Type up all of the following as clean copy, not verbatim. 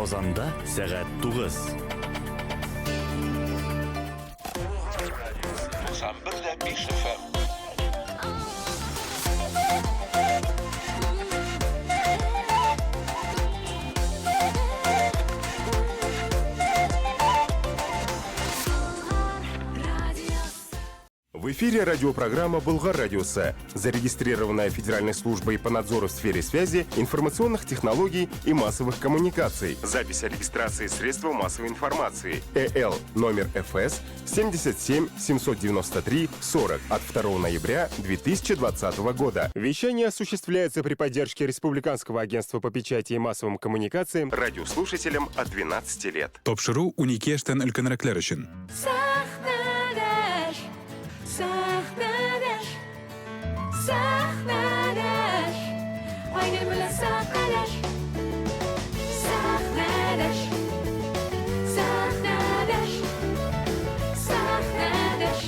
Казанда сәгать 9. 91.5 FM. В эфире радиопрограмма «Болгар радиосы», зарегистрированная Федеральной службой по надзору в сфере связи, информационных технологий и массовых коммуникаций. Запись о регистрации средства массовой информации. ЭЛ номер ФС 77 793 40 от 2 ноября 2020 года. Вещание осуществляется при поддержке Республиканского агентства по печати и массовым коммуникациям радиослушателям от 12 лет. Тапшыру уникештен өлкөнрәкләр өчен. Сахнадаш, ойны белән сахнадаш, сахнадаш, сахнадаш, сахнадаш,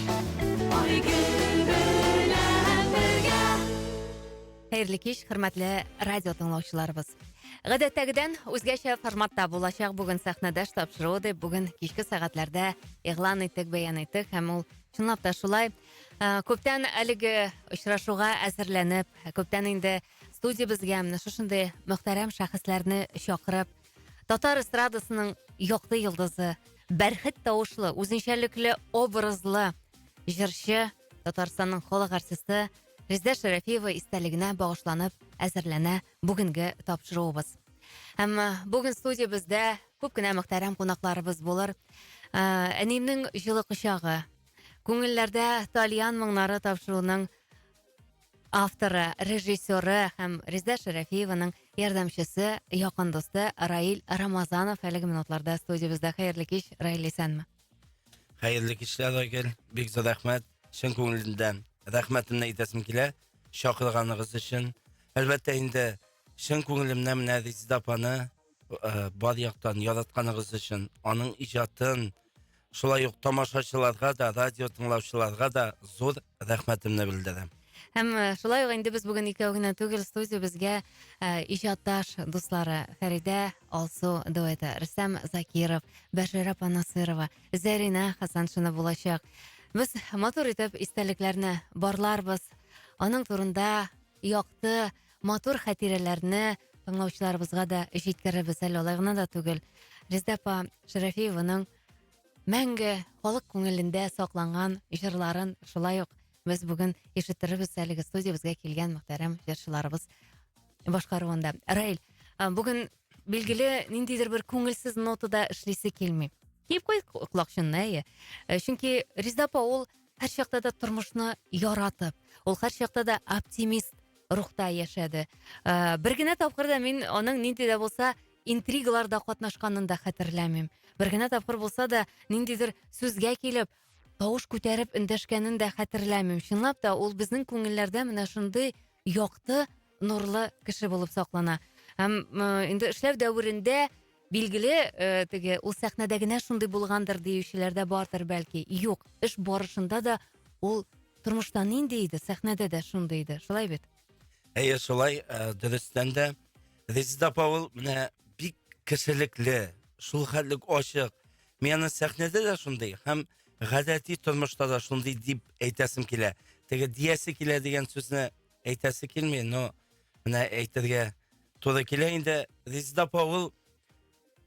ойны белән бергә. Хәерле кич, хөрмәтле радио тыңлаучыларыбыз. Гадәттәгедән үзгәчә форматта булачак бүген сахнадаш тапшыруы дип бүген кичке сәгатьләрдә игълан иттек, бәян иттек һәм ул чынлап та шулай. Күптән әлеге очрашуга әзерләнеп, күптән инде студиябызга менә шушындай мөхтәрәм шәхесләрне чакырып, татар эстрадасының якты йолдызы, бәрхет тавышлы, үзенчәлекле образлы җырчы, Татарстанның халык артисты Резидә Шәрәфиева истәлегенә багышланып әзерләнә бүгенге тапшыруыбыз. Һәм бүген студиябызда күп кенә мөхтәрәм кунакларыбыз булыр. Әнимнең җылы кочагы, күңелләрдә Талиян моңнары тапшыруның авторы, режиссеры һәм Резидә Шәрәфиеваның ярдәмчесе, якын дусты Раил Рамазанов әлеге минутларда студиябызда. Хәерле кич, Раил, исәнме? Хәерле кичләр, Айгөл. Бик зур рәхмәт. Чын күңелдән рәхмәтемне әйтәсем килә. Шакырганыгыз өчен. Әлбәттә инде чын күңелемнән менә Резидә апаны бар яктан яратканыгыз өчен, аның иҗатын шулай ук тамашачыларга да, радио тыңлаучыларга да зур рәхмәтемне белдерәм. Һәм шулай ук инде без бүген икәү генә түгел, студиябызга иҗатташ дуслары Фәридә Алсу дуэты, Рөстәм Закиров, Бәширә Панасырова, Зәринә Хасаншина булачак. Без матур итеп истәлекләрне барларбыз. Аның турында якты, матур хатирәләрне тыңлаучыларыбызга да җиткерәбез, әле алай гына да түгел. Резидә Шәрәфиеваның мәңге халык күңелендә сакланган җырларын шулай ук без бүген ишеттеребез әлеге студиябызга килгән мөхтәрәм җырчыларыбыз башкаруында. Раил, бүген билгеле ниндидер бер күңелсез нотада эшлисе килми. Киеп куй колакчынны. Чөнки Резидә апа ул һәр чакта да тормышны яратып, ул һәр чакта да оптимист рухта яшәде. Бер генә тапкыр да мин аның нинди дә булса интригаларда катнашканын да хәтерләмим. Бер генә тапкыр булса да ниндидер сүзгә килеп, тавыш күтәреп эндәшкәнен дә хәтерләмим. Чынлап та ул безнең күңелләрдә менә шундый якты, нурлы кеше булып саклана. Һәм инде эшләр дәврендә билгеле теге ул сәхнәдә генә шундый булгандыр диючеләр дә бардыр бәлки. Юк, эш барышында да ул тормышта нинди иде, сәхнәдә дә шундый иде. Шулай бит? Әйе, шулай, дөрестән дә Резидә апа ул менә бик кешелекле, шул хәтлек ачык. Менә сәхнәдә дә шундый, һәм гадәти тормышта да шундый дип әйтәсем килә. Теге диясе килә дигән сүзне әйтәсе килми, но менә әйтергә туры килә инде. Резидә апа ул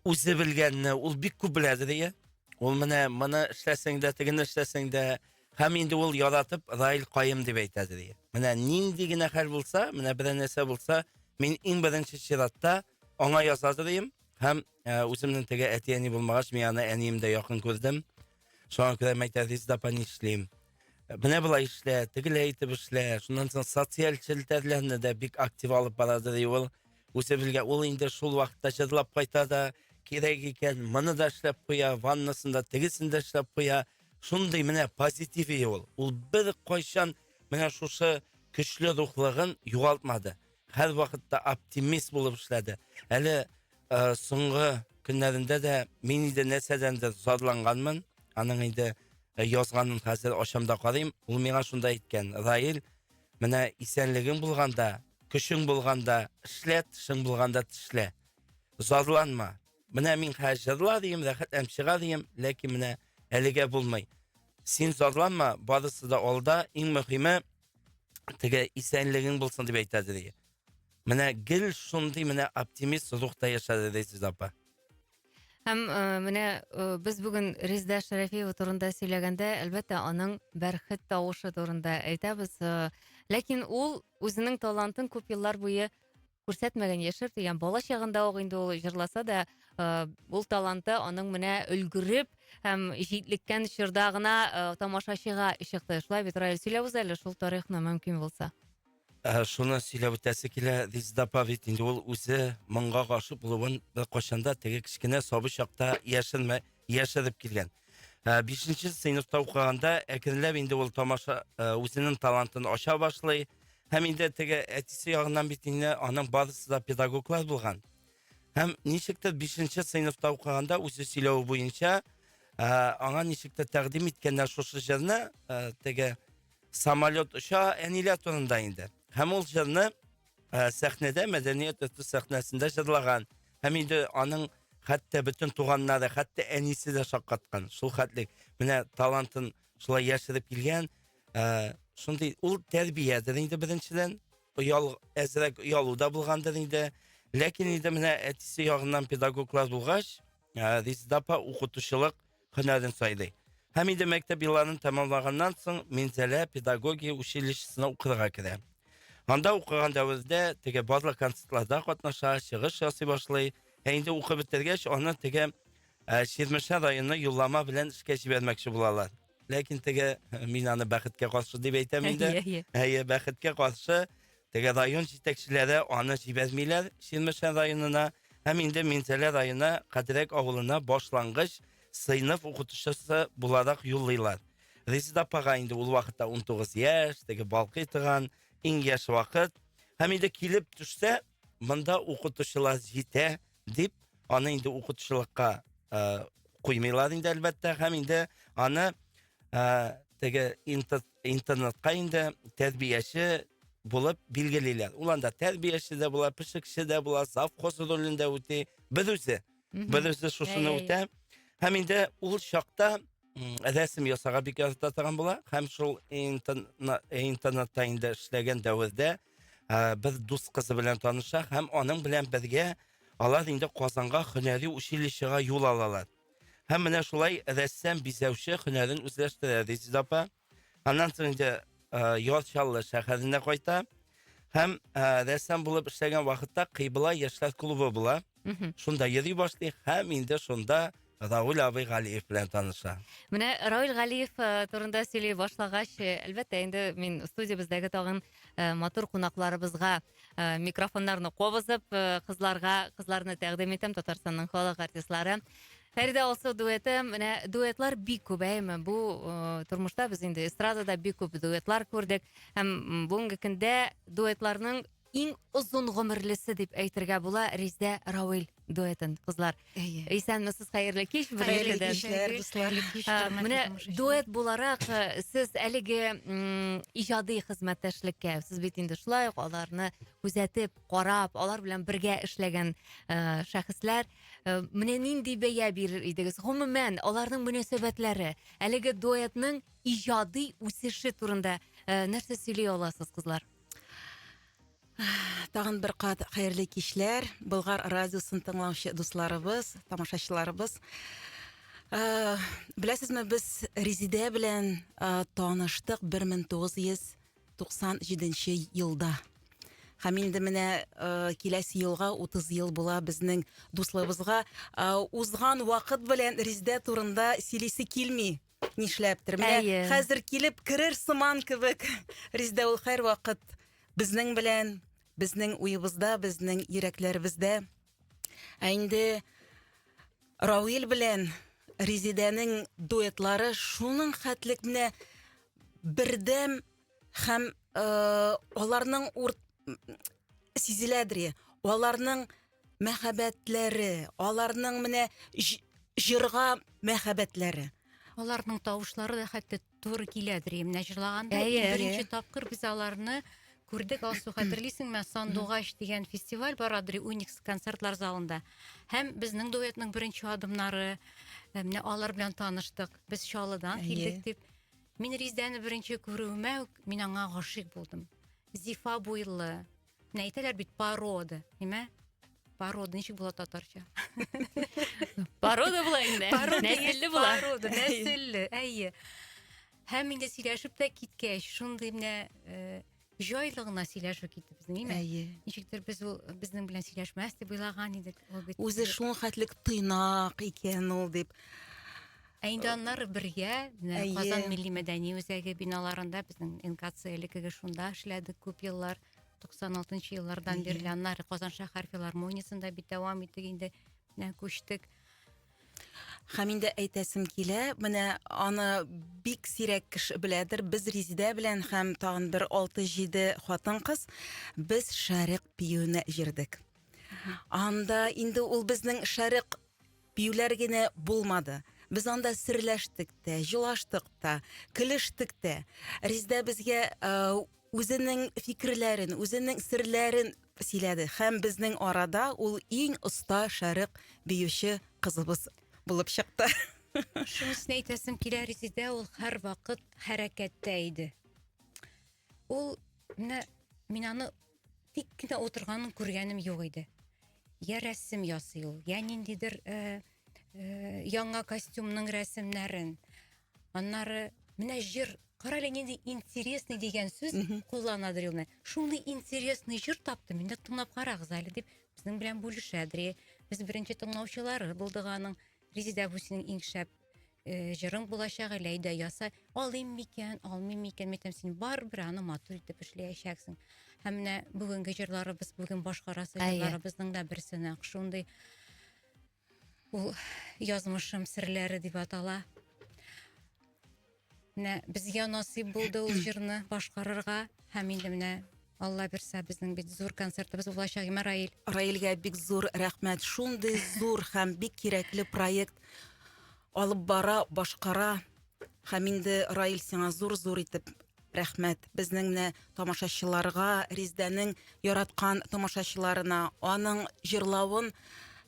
үзе белгәнне, ул бик күп беләдер, дия. Ул менә моны эшләсәң дә, тегене эшләсәң дә, һәм инде ул яратып Раил Каим дип әйтәдер, дия. Менә нинди генә хәл булса, менә бер нәрсә булса, мин иң беренче чиратта аңа язадыр идем. Һәм үземнең теге әти-әни булмагач, мин аны әнием дә якын күрдем. Шуңа күрә әйтә, Резидә апа ни эшлим? Менә булай эшлә, тегеләй итеп эшлә. Шуннан соң социаль челтәрләрне дә бик актив алып барадыр, ул. Үзе белгән, ул инде шул вакытта җырлап кайта да, кирәк икән, моны да эшләп куя, ваннасында тегесен дә эшләп куя. Шундый менә позитив ул. Ул бер кайчан менә шушы көчле рухлыгын югалтмады. Һәр вакытта оптимист булып эшләде. Әле соңгы көннәрендә дә мин инде нәрсәдәндер зарланганмын. Аның инде язганын хәзер ашамда карыйм. Ул миңа шунда әйткән: Раил, менә исәнлегең булганда, көчең булганда эшлә, тешең булганда тешлә. Зарланма. Менә мин хәҗырла дим, рәхәт әмшига дим, ләкин менә әлегә булмый. Син зарланма, барысы да алда, иң мөһиме теге исәнлегең булсын дип әйтәде ди. Менә гел шундый менә оптимист рухта яшәде дисез апа. Һәм менә без бүген Резда Шәрәфиева турында сөйләгәндә, әлбәттә, аның бәрхет тавышы турында әйтәбез. Ләкин ул үзенең талантын күп еллар буе күрсәтмәгән, яшерде. Ягъни бала чагында ук инде ул җырласа да, ул таланты аның менә өлгереп һәм җитлеккән чорда гына тамашачыга чыкты. Шулай бит, Раил, сөйләбез әле шул тарихны, мөмкин булса. Шуны сөйләп үтәсе килә, Резда апа бит инде ул үзе моңга гашык булуын бер кайчанда теге кичкенә сабый чакта яшереп килгән. 5нче сыйныфта укыганда әкренләп инде ул тамаша үзенең талантын ача башлый. Һәм инде теге әтисе ягыннан бит инде аның барысы да педагоглар булган. Һәм ничектер 5нче сыйныфта укыганда үзе сөйләү буенча аңа ничектер тәкъдим иткәннәр шушы җырны, теге самолет оча әниләр турында инде. Һәм ул җырны сәхнәдә, мәдәният өсте сәхнәсендә җырлаган. Һәм инде аның хәтта бөтен туганнары, хәтта әнисе дә шаккаткан. Шул хәтлек менә талантын шулай яшереп килгән. Шундый ул тәрбиядер инде беренчедән, әзрәк оялуда булгандыр инде. Ләкин инде менә әтисе ягыннан педагоглар булгач, Резда апа укытучылык һөнәрен сайлый. Һәм инде мәктәп елларын тәмамлаганнан соң Минзәлә педагогия училищесына укырга керә. Анда укыган дәврдә теге барлык концертларда катнаша, чыгыш ясый башлый. Инде укып бетергәч, аны теге Ширмешәр районы юллама белән эшкә җибәрмәкче булалар. Ләкин теге мин аны бәхеткә каршы дип әйтәм инде. Бәхеткә каршы теге район җитәкчеләре аны җибәрмиләр Ширмешәр районына. Һәм инде Минзәлә районы Кадрәк авылына башлангыч сыйныф укытучысы буларак юллыйлар. Резда апага инде ул вакытта 19 яшь, теге балкый торган иң яшь вакыт. Һәм инде килеп төшсә, монда укытучылар җитә дип, аны инде укытучылыкка куймыйлар инде әлбәттә. Һәм инде аны теге интернетка инде тәрбияче булып билгелиләр. Ул анда тәрбияче дә була, пешекче дә була, завхоз ролендә үти. Берүзе шушыны үтә. Һәм инде ул чакта рәсем ясарга бик ярата торган була. Һәм шул интернетта инде эшләгән дәврдә бер дус кызы белән таныша һәм аның белән бергә алар инде Казанга һөнәри училищега юл алалар. Һәм менә шулай рәссам бизәүче һөнәрен үзләштерә Резда апа. Аннан соң инде Ялчаллы шәһәренә кайта. Һәм рәссам булып эшләгән вакытта Кыйбла яшьләр клубы була. Шунда йөри башлый һәм инде шунда Раул абый Галиев белән таныша. Менә Раул Галиев турында сөйли башлагач, әлбәттә, инде мин студиябыздагы тагын матур кунакларыбызга микрофоннарны кабызып, кызларны тәкъдим итәм, Татарстанның халык артистлары. Фәридә Алсу дуэты, менә дуэтлар бик күп, бу тормышта без инде эстрадада бик күп дуэтлар күрдек. Һәм бүгенге көндә дуэтларның иң озын гомерлесе дип әйтергә була Резда Раул дуэтын, кызлар. Исәнмесез, хәерле кич. Менә дуэт буларак сез әлеге иҗади хезмәттәшлеккә, сез бит инде шулай ук аларны күзәтеп, карап, алар белән бергә эшләгән шәхесләр, менә нинди бәя бирер идегез? Гомумән, аларның мөнәсәбәтләре, әлеге дуэтның иҗади үсеше турында нәрсә сөйли аласыз, кызлар? Тагын бер кат хәерле кичләр, Болгар радиосын тыңлаучы дусларыбыз, тамашачыларыбыз. Беләсезме, без Резидә белән таныштык 1997 елда. Һәм инде менә киләсе елга 30 ел була безнең дуслыгыбызга. Узган вакыт белән Резидә турында сөйлисе килми. Нишләптер? Менә хәзер килеп керер сыман кебек. Резидә ул һәр вакыт безнең белән, безнең уебызда, безнең йөрәкләребездә. Инде Раул белән Резидәнең дуэтлары шуның хәтлек менә бердәм һәм аларның сизеләдер. Аларның мәхәббәтләре, аларның менә җырга мәхәббәтләре. Аларның тавышлары да хәтта туры киләдер. Менә җырлаганда беренче тапкыр без аларны күрдек, Алсу, хәтерлисеңме, Сандугач дигән фестиваль барадыр Уникс концертлар залында. Һәм безнең дуэтның беренче адымнары, менә алар белән таныштык. Без Чаллыдан килдек дип. Мин Риздәне беренче күрүемә үк мин аңа гашыйк булдым. Зифа буйлы. Менә әйтәләр бит порода, ниме? Порода ничек була татарча? Порода була инде. Нәселле була. Порода, нәселле, әйе. Һәм инде сөйләшеп тә киткәч, шундый менә җайлы гына сөйләшү китте безнең, ниме? Ничектер без ул безнең белән сөйләшмәс дип уйлаган идек. Ул бит Үзе шул хәтлек тыйнак икән ул дип. Ә инде аннары бергә Әйе. Казан милли мәдәни үзәге биналарында безнең НКЦ элекеге шунда эшләдек күп еллар. 96 еллардан бирле аннары Казан шәһәр филармониясында бит дәвам иттек инде. Менә күчтек. Һәм инде әйтәсем килә, менә аны бик сирәк кеше беләдер. Без Резидә белән һәм тагын бер 6-7 хатын-кыз без шәрык биюне җирдек. Анда инде ул безнең шәрык биюләр генә булмады. Без анда серләштек тә, җылаштык та, көлештек тә. Резидә безгә үзенең фикерләрен, үзенең серләрен сөйләде. Һәм безнең арада ул иң оста шәрык биюче кызыбыз булып чыкты. Шунысын әйтәсем килә, Резидә ул һәр вакыт хәрәкәттә иде. Ул менә мин аны тик кенә утырганын күргәнем юк иде. Я рәсем ясый ул, я ниндидер яңа костюмның рәсемнәрен. Аннары менә җыр, карале нинди интересный дигән сүз кулланадыр ул. Шундый интересный җыр тапты, миндә тыңлап карагыз әле дип безнең белән бүлешәдер. Без беренче тыңлаучылары булдык аның. Резидә, бу синең иң шәп җырың булачак, Ләйдә яса. Алыйм микән, алмыйм микән, мәйтәм, син барыбер аны матур итеп эшләячәксең. Һәм менә бүгенге җырларыбыз, бүген башкарасы җырларыбызның да берсенә шундый ул язмышым серләре дип атала. Менә безгә насыйп булды ул җырны башкарырга, һәм инде менә Алла бирсә безнең бит зур концертыбыз булачак, Раил. Раилгә бик зур рәхмәт. Шундый зур һәм бик кирәкле проект алып бара, башкара. Һәм инде Раил, сиңа зур итеп рәхмәт. Безнең менә тамашачыларга, Рездәнең яраткан тамашачыларына аның җырлавын,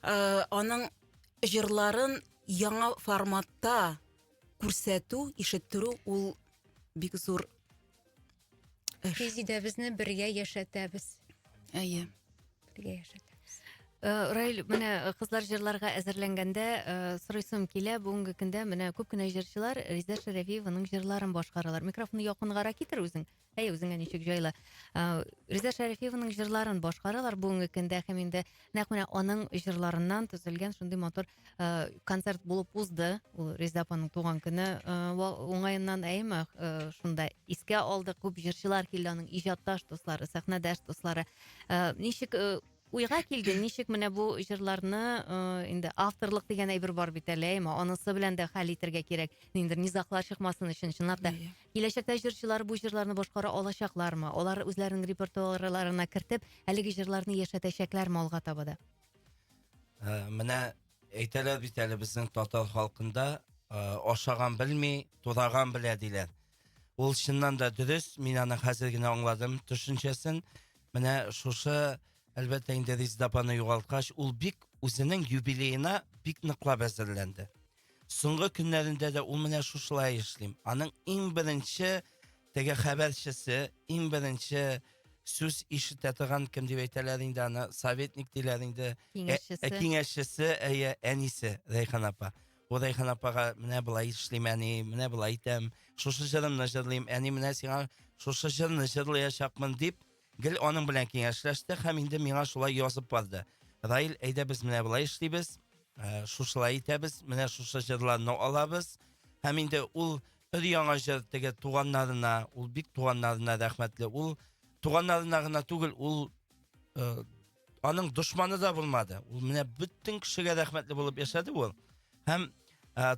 аның җырларын яңа форматта күрсәтү, ишеттерү ул бик зур. Резидә, безне бергә яшәтәбез. Әйе. Бергә яшәтәбез. Раил, менә кызлар җырларга әзерләнгәндә сорыйсым килә, бүгенге көндә менә күп кенә җырчылар Резидә Шәрәфиеваның җырларын башкаралар. Микрофонны якынгарак китер үзең. Әйе, үзеңә ничек җайлы. Резидә Шәрәфиеваның җырларын башкаралар бүгенге көндә, һәм инде нәкъ менә аның җырларыннан төзелгән шундый матур концерт булып узды. Ул Резидә апаның туган көне уңаеннан әйме, шунда искә алдык, күп җырчылар килде, аның иҗатташ дуслары, сәхнәдәш дуслары. Ничек уйга килде, ничек менә бу җырларны инде авторлык дигән әйбер бар бит әле, анысы белән дә хәл итәргә кирәк. Ниндидер низаклар чыкмасын өчен, чынлап та. Киләчәктә җырчылар бу җырларны башкара алачаклармы? Алар үзләренең репертуарларына кертеп, әлеге җырларны яшәтәчәкләрме алга таба да? Менә әйтәләр бит әле безнең татар халкында ашаган белми, тураган белә диләр. Ул чыннан да дөрес, мин аны хәзер генә аңладым төшенчәсен. Менә шушы әлбәттә инде Резидә апаны югалткач, ул бик үзенең юбилеена бик ныклап әзерләнде. Соңгы көннәрендә дә ул менә шушылай эшлим. Аның иң беренче теге хәбәрчесе, иң беренче сүз ишетә торган, кем дип әйтәләр инде аны, советник диләр инде, киңәшчесе, әнисе Рәйхан апа. Ул Рәйхан апага менә булай эшлим, әни, менә булай итәм, шушы җырымны җырлыйм, әни, менә сиңа шушы җырны җырлаячакмын дип, гел аның белән киңәшләште, һәм инде миңа шулай язып барды. Раил, әйдә без менә булай эшлибез, шушылай итәбез, менә шушы җырларны алабыз, һәм инде ул яңа җыр теге туганнарына, ул бик туганнарына рәхмәтле. Ул туганнарына гына түгел, ул аның дошманы да булмады. Ул менә бөтен кешегә рәхмәтле булып яшәде ул. Һәм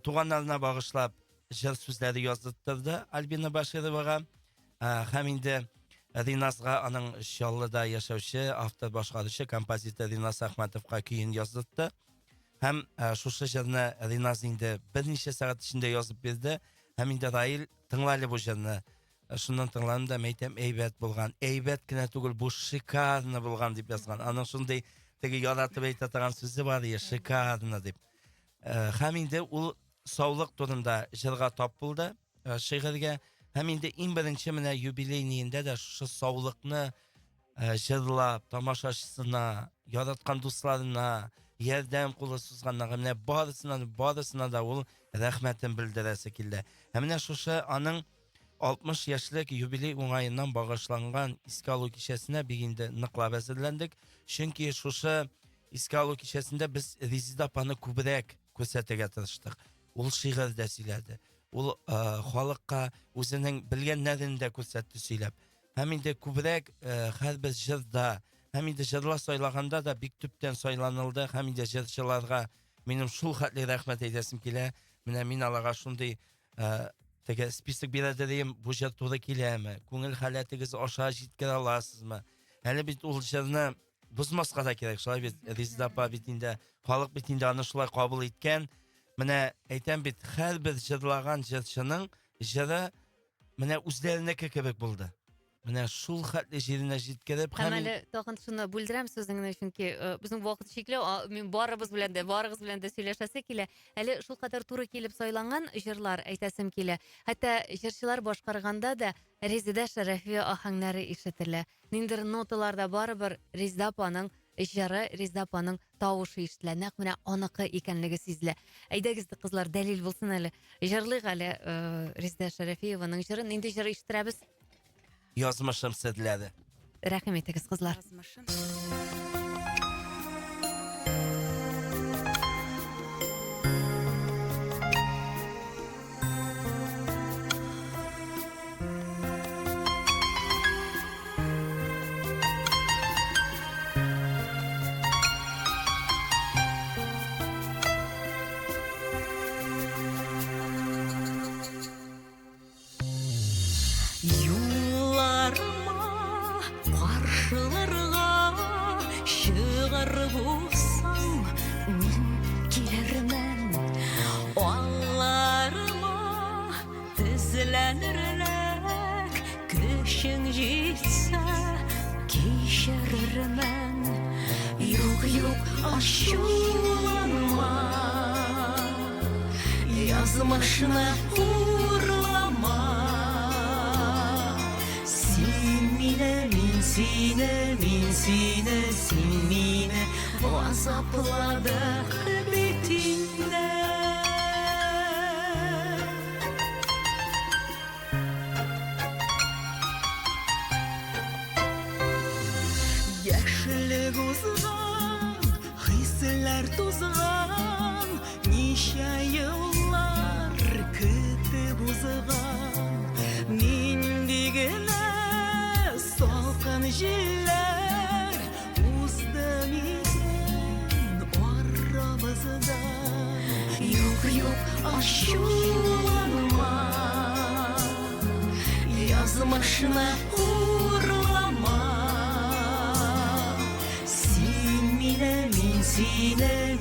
туганнарына багышлап җыр сүзләре яздырды Альбина Башировага, һәм инде Ринасга, аның Чаллыда яшәүче автор, башкаручы композитор Ринас Әхмәтовка көен яздырды. Һәм шушы җырны Ринас инде берничә сәгать эчендә язып бирде. Һәм инде Раил, тыңлайлы бу җырны. Шуннан тыңладым да мәйтәм әйбәт булган. Әйбәт кенә түгел, бу шикарно булган дип язган. Аның шундый теге яратып әйтә торган сүзе бар я, шикарно дип. Һәм инде ул саулык турында җырга тап булды. Шигырьгә һәм инде иң беренче менә юбилейниендә дә шушы саулыкны җырлап, тамашачысына, яраткан дусларына ярдәм кулы сузганнарга менә барысына да ул рәхмәтен белдерәсе килде. Һәм менә шушы аның 60 яшьлек юбилей уңаеннан багышланган искә алу кичәсенә бик инде ныклап әзерләндек. Чөнки шушы искә алу кичәсендә без Резида апаны күбрәк күрсәтергә тырыштык. Ул шигырьдә сөйләде. Ул халыкка үзенең белгәннәрен дә күрсәтте сөйләп. Һәм инде күбрәк һәрбер җырда, һәм инде җырлар сайлаганда да бик төптән сайланылды. Һәм инде җырчыларга минем шул хәтле рәхмәт әйтәсем килә. Менә мин аларга шундый теге список бирәдем, бу җыр туры киләме? Күңел халәтегез аша җиткерә аласызмы? Әле бит ул җырны бузмаска да кирәк. Шулай бит Резида апа бит инде халык бит инде аны шулай кабул иткән. Менә әйтәм бит, һәрбер җырлаган җырчының җыры менә үзләренеке кебек булды. Менә шул хәтле җиренә җиткереп Һәм әле тагын шуны бүлдерәм сүзеңне, чөнки безнең вакыт чикләү, мин барыгыз белән дә сөйләшәсе килә. Әле шул кадәр туры килеп сайланган җырлар әйтәсем килә. Хәтта җырчылар башкарганда да Резида Шәрәфи ахаңнары ишетелә. Ниндер ноталарда барыбер Резида апаның җыры, Резида апаның тавышы ишетелә. Нәкъ менә аныкы икәнлеге сизелә. Әйдәгез кызлар, дәлил булсын әле. Җырлыйк әле Резида Шәрәфиеваның җырын. Нинди җыр ишеттерәбез? Язмышым сезләре. Рәхим итегез, кызлар. Булсаң, мин килермен. Алларыма тезләнерлек, көчең җитсә кичерермен. Юк, ачуланма, язмышны урлама. Син мине, мин сине, син мине азапладык битиңдә. Яшьлек узган, хисләр тузган, ничә еллар көтеп узган. Нинди генә салкын җилләр узды минем арамызда. Юк, ачуланма, язмышны урлама. Син мине, мин сине,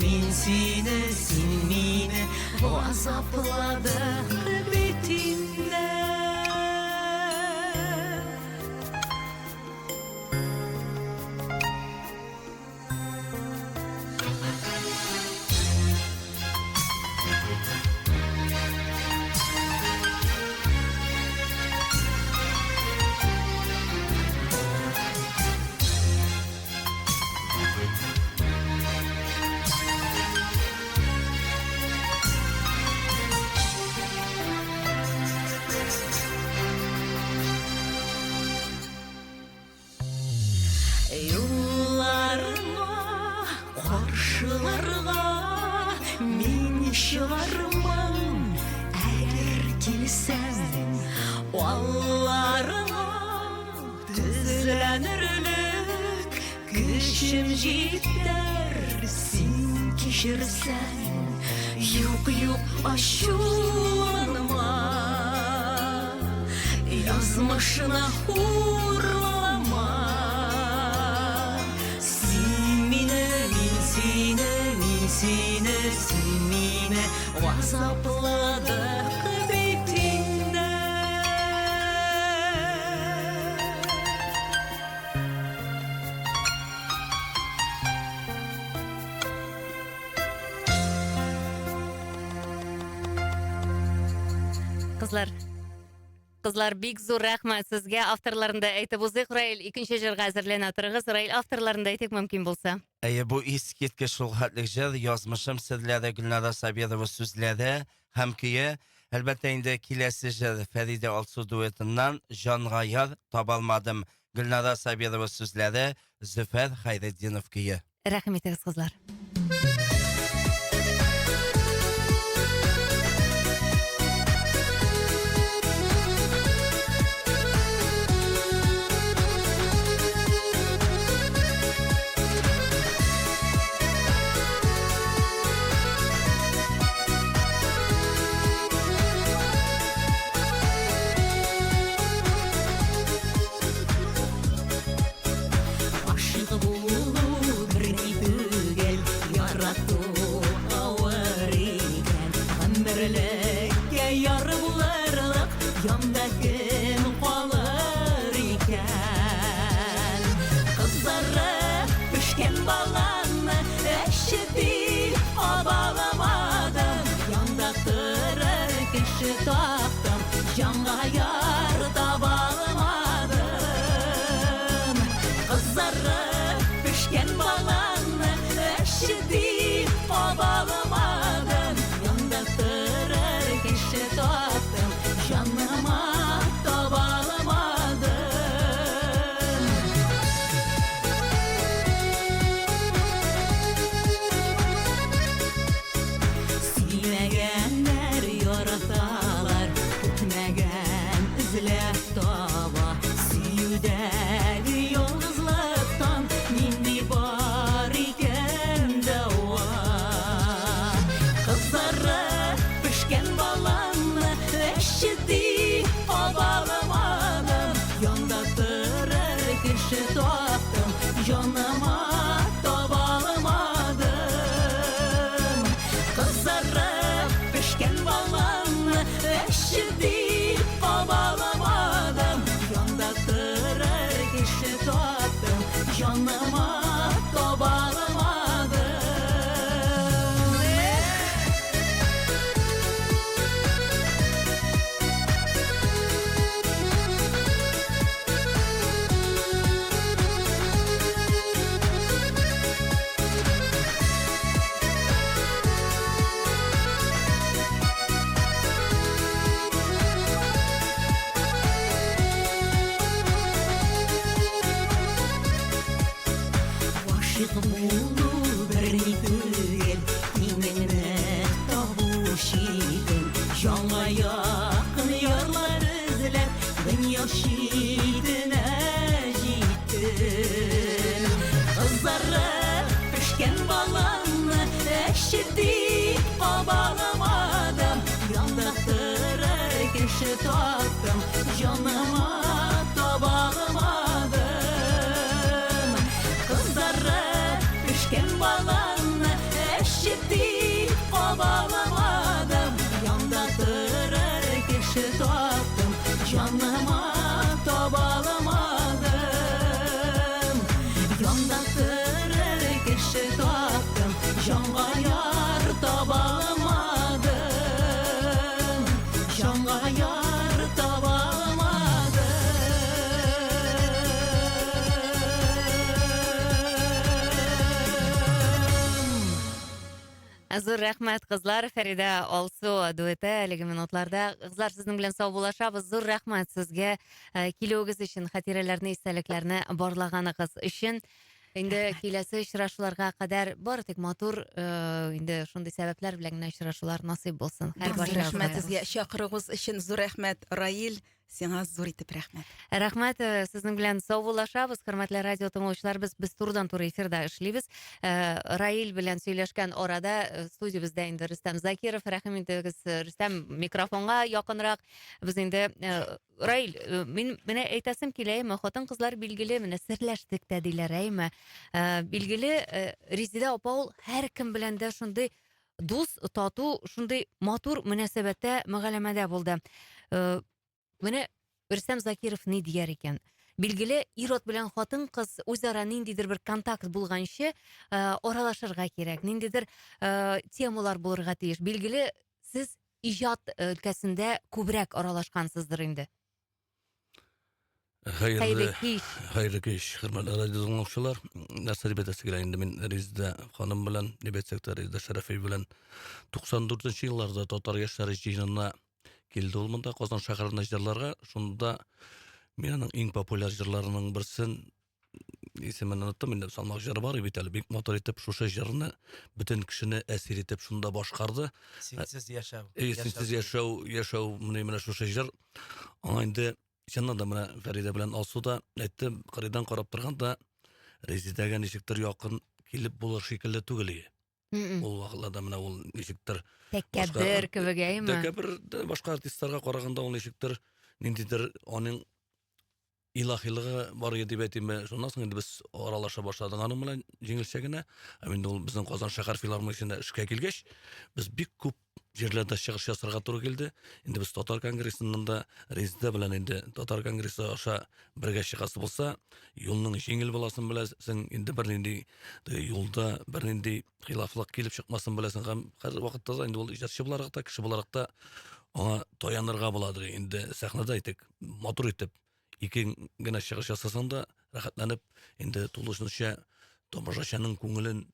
син мине азапладык битиңдә. Юлларыңа, каршыларга мин чыгармам. Әгәр килсәң, алларыңа тезләнерлек, көчем җитәр, син кичерсәң. Юк, ачуланма, язмышны урлама. Син мине, син мине азапладык битиңдә. Кызлар, бик зур рәхмәт сезгә. Авторларында әйтеп узыйк, Раил икенче җырга әзерләнә торыгыз. Раил авторларында әйтик мөмкин булса. Бу искиткеч шулхатлык җыр, язмышым серләре Гөлнара Сабирова сүзләре һәм көе. Әлбәттә инде киләсе җыр Фәридә Алсу дуэтыннан Җанга яр табалмадым. Гөлнара Сабирова сүзләре, Зөфәр Хайретдинов көе. Рәхмәт итегез, кызлар. Ашыгы булу берни түгел, ярату авыр икән. Гомерлеккә яр булырлык, янда кем калыр икән. Кызлары пешкән баланы әшти абаламадым. Янда торыр кеше таптым, җанга яр табалмадым. Кызлары пешкән баланы әшти абаламадым. Янда торыр кеше таптым, җаныма табалмадым. Сөйләгәннәр яраталар, көтмәгән эзләп таба. Сөюдәге ялгызлыктан нинди бар икән дәва. Кызлары пешкән баланы әшти абаламадым. Янда торыр кеше таптым, җаныма табалмадым. Кызлары пешкән баланы әшти абаламадым. Янда торыр кеше таптым, җаныма табалмадым. Ашык булу берни түгел, мине табучы идем. Җанга якын ярлар эзләп, дөнья читенә җиттем. Кызлары пешкән баланы әшти абаламадым. Янда торыр кеше таптым, җаныма табалмадым. Кызлары пешкән баланы әшти абаламадым. Янда торыр кеше таптым, җаныма табалмадым. Янда торыр кеше таптым, җанга яр табалмадым. Җанга яр табалмадым. Зур рәхмәт, кызлар. Фәридә Алсу дуэты әлеге минутларда. Кызлар, сезнең белән сау булашабыз. Зур рәхмәт сезгә килүегез өчен, хатирәләрне, истәлекләрне барлаганыгыз өчен. Инде киләсе очрашуларга кадәр бары тик матур, инде шундый сәбәпләр белән генә очрашулар насыйп булсын. Рәхмәт сезгә чакыругыз өчен зур рәхмәт, Раил. Сиңа зур итеп рәхмәт. Рәхмәт, сезнең белән сау булашабыз, хөрмәтле радио тыңлаучылар. Без турыдан-туры эфирда эшлибез. Раил белән сөйләшкән арада студиябызда инде Рөстәм Закиров. Рәхим итегез, Рөстәм, микрофонга якынрак. Без инде Раил, менә әйтәсем килә, хатын-кызлар билгеле, менә серләштек тә диләр, әйме. Билгеле, Резида апа ул һәркем белән дә шундый дус, тату, шундый матур мөнәсәбәттә, мөгамәләдә булды. Менә Рөстәм Закиров ни дияр икән? Билгеле, ир-ат белән хатын-кыз үзара ниндидер бер контакт булганчы, аралашырга кирәк, ниндидер темалар булырга тиеш. Билгеле, сез ижад өлкәсендә күбрәк аралашкансыздыр инде. Hayırlı кич. hayırlı kış, hürmetli radyo dinləyicilər. Nəsə ribətəsi gələn indi min Rizdə xanım bilan, nibət sektor Rizdə Şərəfi bilan 94-cü illərdə Tatar yaşları jiyinina келді ол мында Qozan şəhərində jırlarga. Şunda menin eng populyar jırlarının birsin ismini unuttum, indi salmaq jırı бар, бит бик мотор итеп шушы jırını bütün kişini əsir etib şunda başqardı. Сенсіз яшау. Сенсіз яшау менә шушы jır. Аңа инде Чыннан да менә Фәрида белән Алсу да әйтте, кырыйдан карап торганда Резидәгә ничектер якын килеп булыр шикелле түгел. Ул вакытларда менә ул ничектер Тәкәббер кебек әйме? Тәкәббер башка артистларга караганда ул ничектер ниндидер аның илаһилыгы бар дип әйтәме. Шуннан соң инде без аралаша башладык аның белән җиңелчә генә. Инде ул безнең Казан шәһәр филармониясенә эшкә килгәч, без бик күп жерлерде чыгыш ясарга туры келди. Инде без Татар конгрессында да Резидә белән инде Татар конгрессы аша бергә чыгасы булса, юлның җиңел буласын беләсең, инде бернинди юлда бернинди хилафлык килеп чыкмасын беләсең. Һәм һәр вакытта инде ул иҗатчы буларак та, кеше буларак та аңа таянырга буладыр. Инде сәхнәдә әйтик, матур итеп ике генә чыгыш ясасаң да рәхәтләнеп, инде тулысынча тамашачының күңелен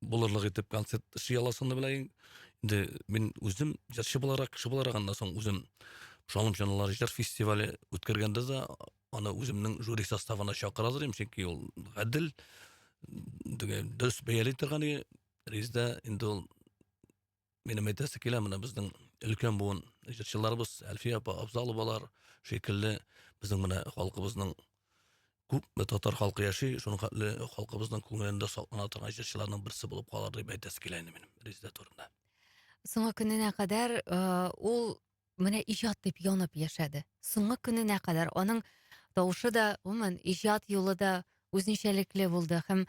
булырлык итеп концерт эшли аласыңны белән. Инде мин үзем җырчы буларак, кеше буларак андан соң үзем Шалым җаналар җыр фестивале үткәргәндә дә аны үземнең жюри составына чакырадыр, чөнки ул гадел дөрес бәялый торган Резидә инде ул минем әйтәсе килә, менә безнең өлкән буын җырчыларыбыз Әлфия апа, Абзаловалар шикелле безнең менә халкыбызның күп татар халкы яши, шуның хәтле халкыбызның күңелендә саклана торган җырчыларның берсе булып калар дип әйтәсе килә инде минем Резидә турында. Соңгы көненә кадәр ул менә иҗат дип янып яшәде. Соңгы көненә кадәр аның тавышы да, гомумән, иҗат юлы да үзенчәлекле булды. Һәм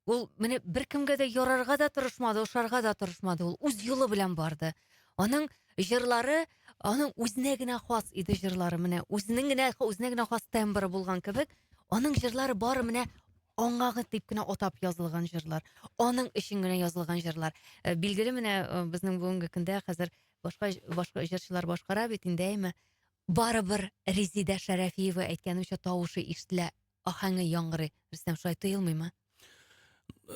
ул менә беркемгә дә ярарга да тырышмады, ошарга да тырышмады. Ул үз юлы белән барды. Аның җырлары, аның үзенә генә хас иде җырлары, менә үзенең генә хас тембры булган кебек, аның җырлары бары менә аңагы дип кенә атап язылган җырлар. Аның өчен генә язылган җырлар. Билгеле менә безнең бүгенге көндә хәзер башка җырчылар башкара бит инде, әйме. Барыбер Резидә Шәрәфиева әйткәнчә тавышы ишетелә, ахаңы яңгырый. Рөстәм, шулай тоелмыймы?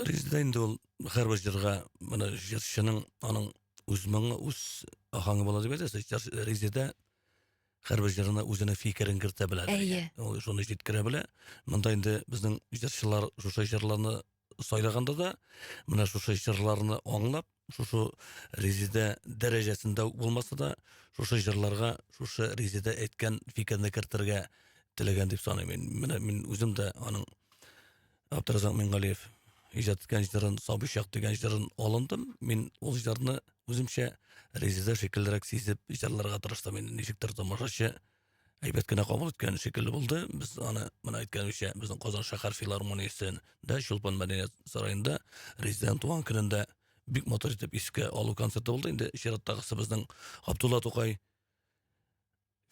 Резидә инде ул һәрбер җырга менә җырчының аның үз моңы, үз ахаңы була дип әйтәсе. Резидә һәрбер җырына үзенә фикерен кертә белә. Ул шуны җиткерә белә. Монда инде безнең җырчылар шушы җырларны сайлаганда да менә шушы җырларны аңлап, шушы Резидә дәрәҗәсендә булмаса да, шушы җырларга шушы Резидә әйткән фикерне кертергә теләгән дип саныйм. Менә мин үзем дә аның Абдразак Мингалиев иҗат иткән җырын, Сабышак дигән җырын алындым. Мин ул җырны үземчә Резидә шикеллерәк сизеп җырларга тырыштым. Мин ничектер тамашачы әйбәт кенә кабул иткән шикелле булды. Без аны менә әйткәнчә безнең Казан шәһәр филармониясендә Чулпан мәдәният сараенда Резидәнең туган көнендә бик мотор итеп искә алу концерты булды. Инде чираттагысы безнең Абдулла Тукай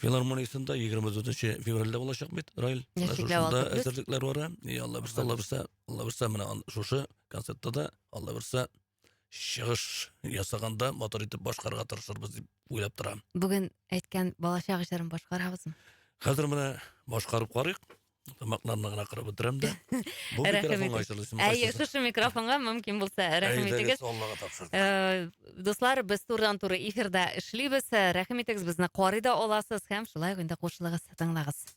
филармониясендә 24 февральдә булачак бит, Раил. Шунда әзерлекләр бара. Алла берсә менә шушы концертта да Алла берсә чыгыш ясаганда мотор итеп башкарга тырышырбыз дип уйлап торам. Бүген әйткән балачак җырын башкарабызмы? Хәзер менә башкарып карыйк. Тамакларны гына кырып бетерәм дә. Бу микрофонга ачылышым. Шушы микрофонга мөмкин булса рәхим итегез. Дуслар, без турдан-туры эфирда эшлибез. Рәхим итегез, безне карый да аласыз һәм шулай инде кушылыгыз, тыңлагыз.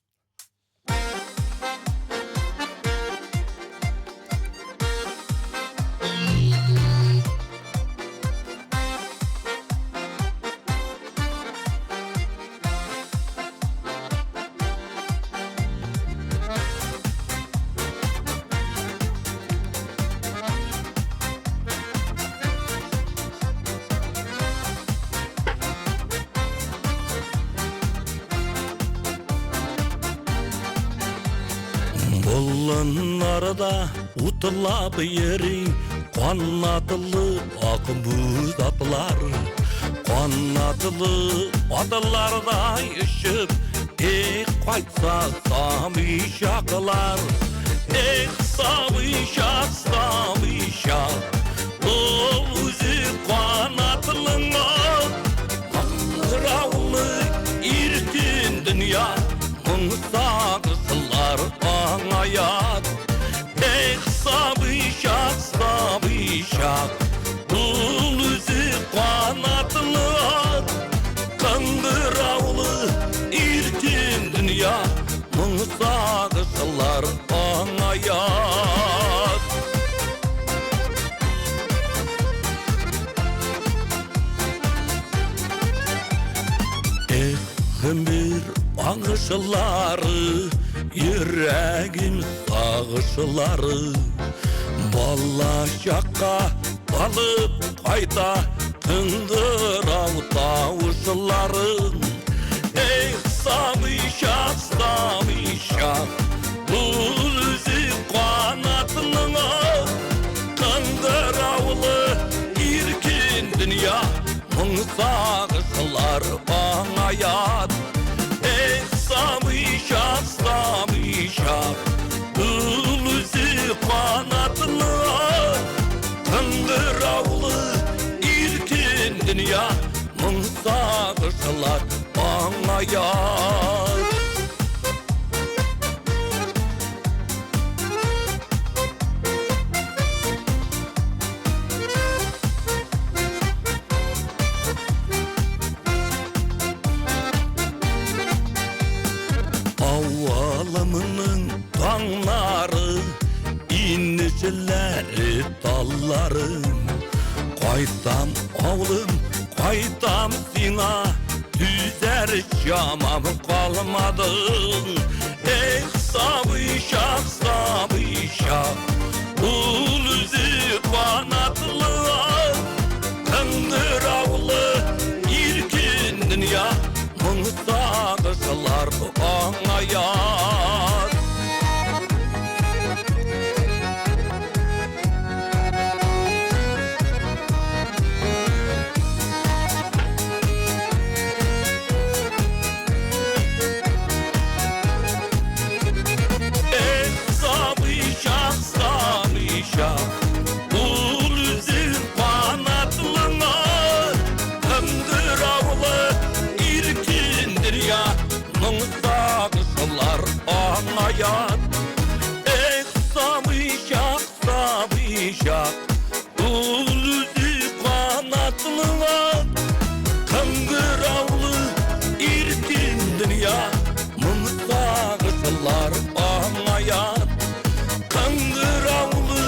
Болынларда утылап йөри, канатлы акбүз атлар. Канатлы атыларда ишеп, кайтса самышаклар. Самыша, үзе канатлыңа аңаят. Эх, сабышақ, сабышақ, бұл өзі қанатыны ат. Қыңғыраулы ертең дүния, мың сағышылар аңаят. Ғымыр аңышылары, ерәгін сағышылары, бала шаққа алып қайта қыңғырау тауышыларын. Эх, самышақ, самышақ, бұл өзі қанатының ат. Қыңғыраулы еркен дүния, мың сағышылар аңаят. Эх, самышақ, самышақ, бұл өзі қанатыны ат. Қыңғыраулы еркен дүния, мың сағышылар аңаят. Ауалымның таңнары, инішілері талларын. Қайтам ауылым, қайтам сиңа, түзер жамам қалмадың. Эх, сабышақ, сабышақ, бұл өзі қанатылы ат. Қыңғыраулы еркен дүния, мың сағышылар аңаят. Эх, сабышақ, сабышақ, бұл өзі қанатылың ат. Қыңғыраулы еркен дүния, мың сағышылар аңаят. Эх, самышақ, самышақ, бұл өзі қанатылың ат. Қыңғыраулы еркен дүния, мың сағышылар аңаят. Қыңғыраулы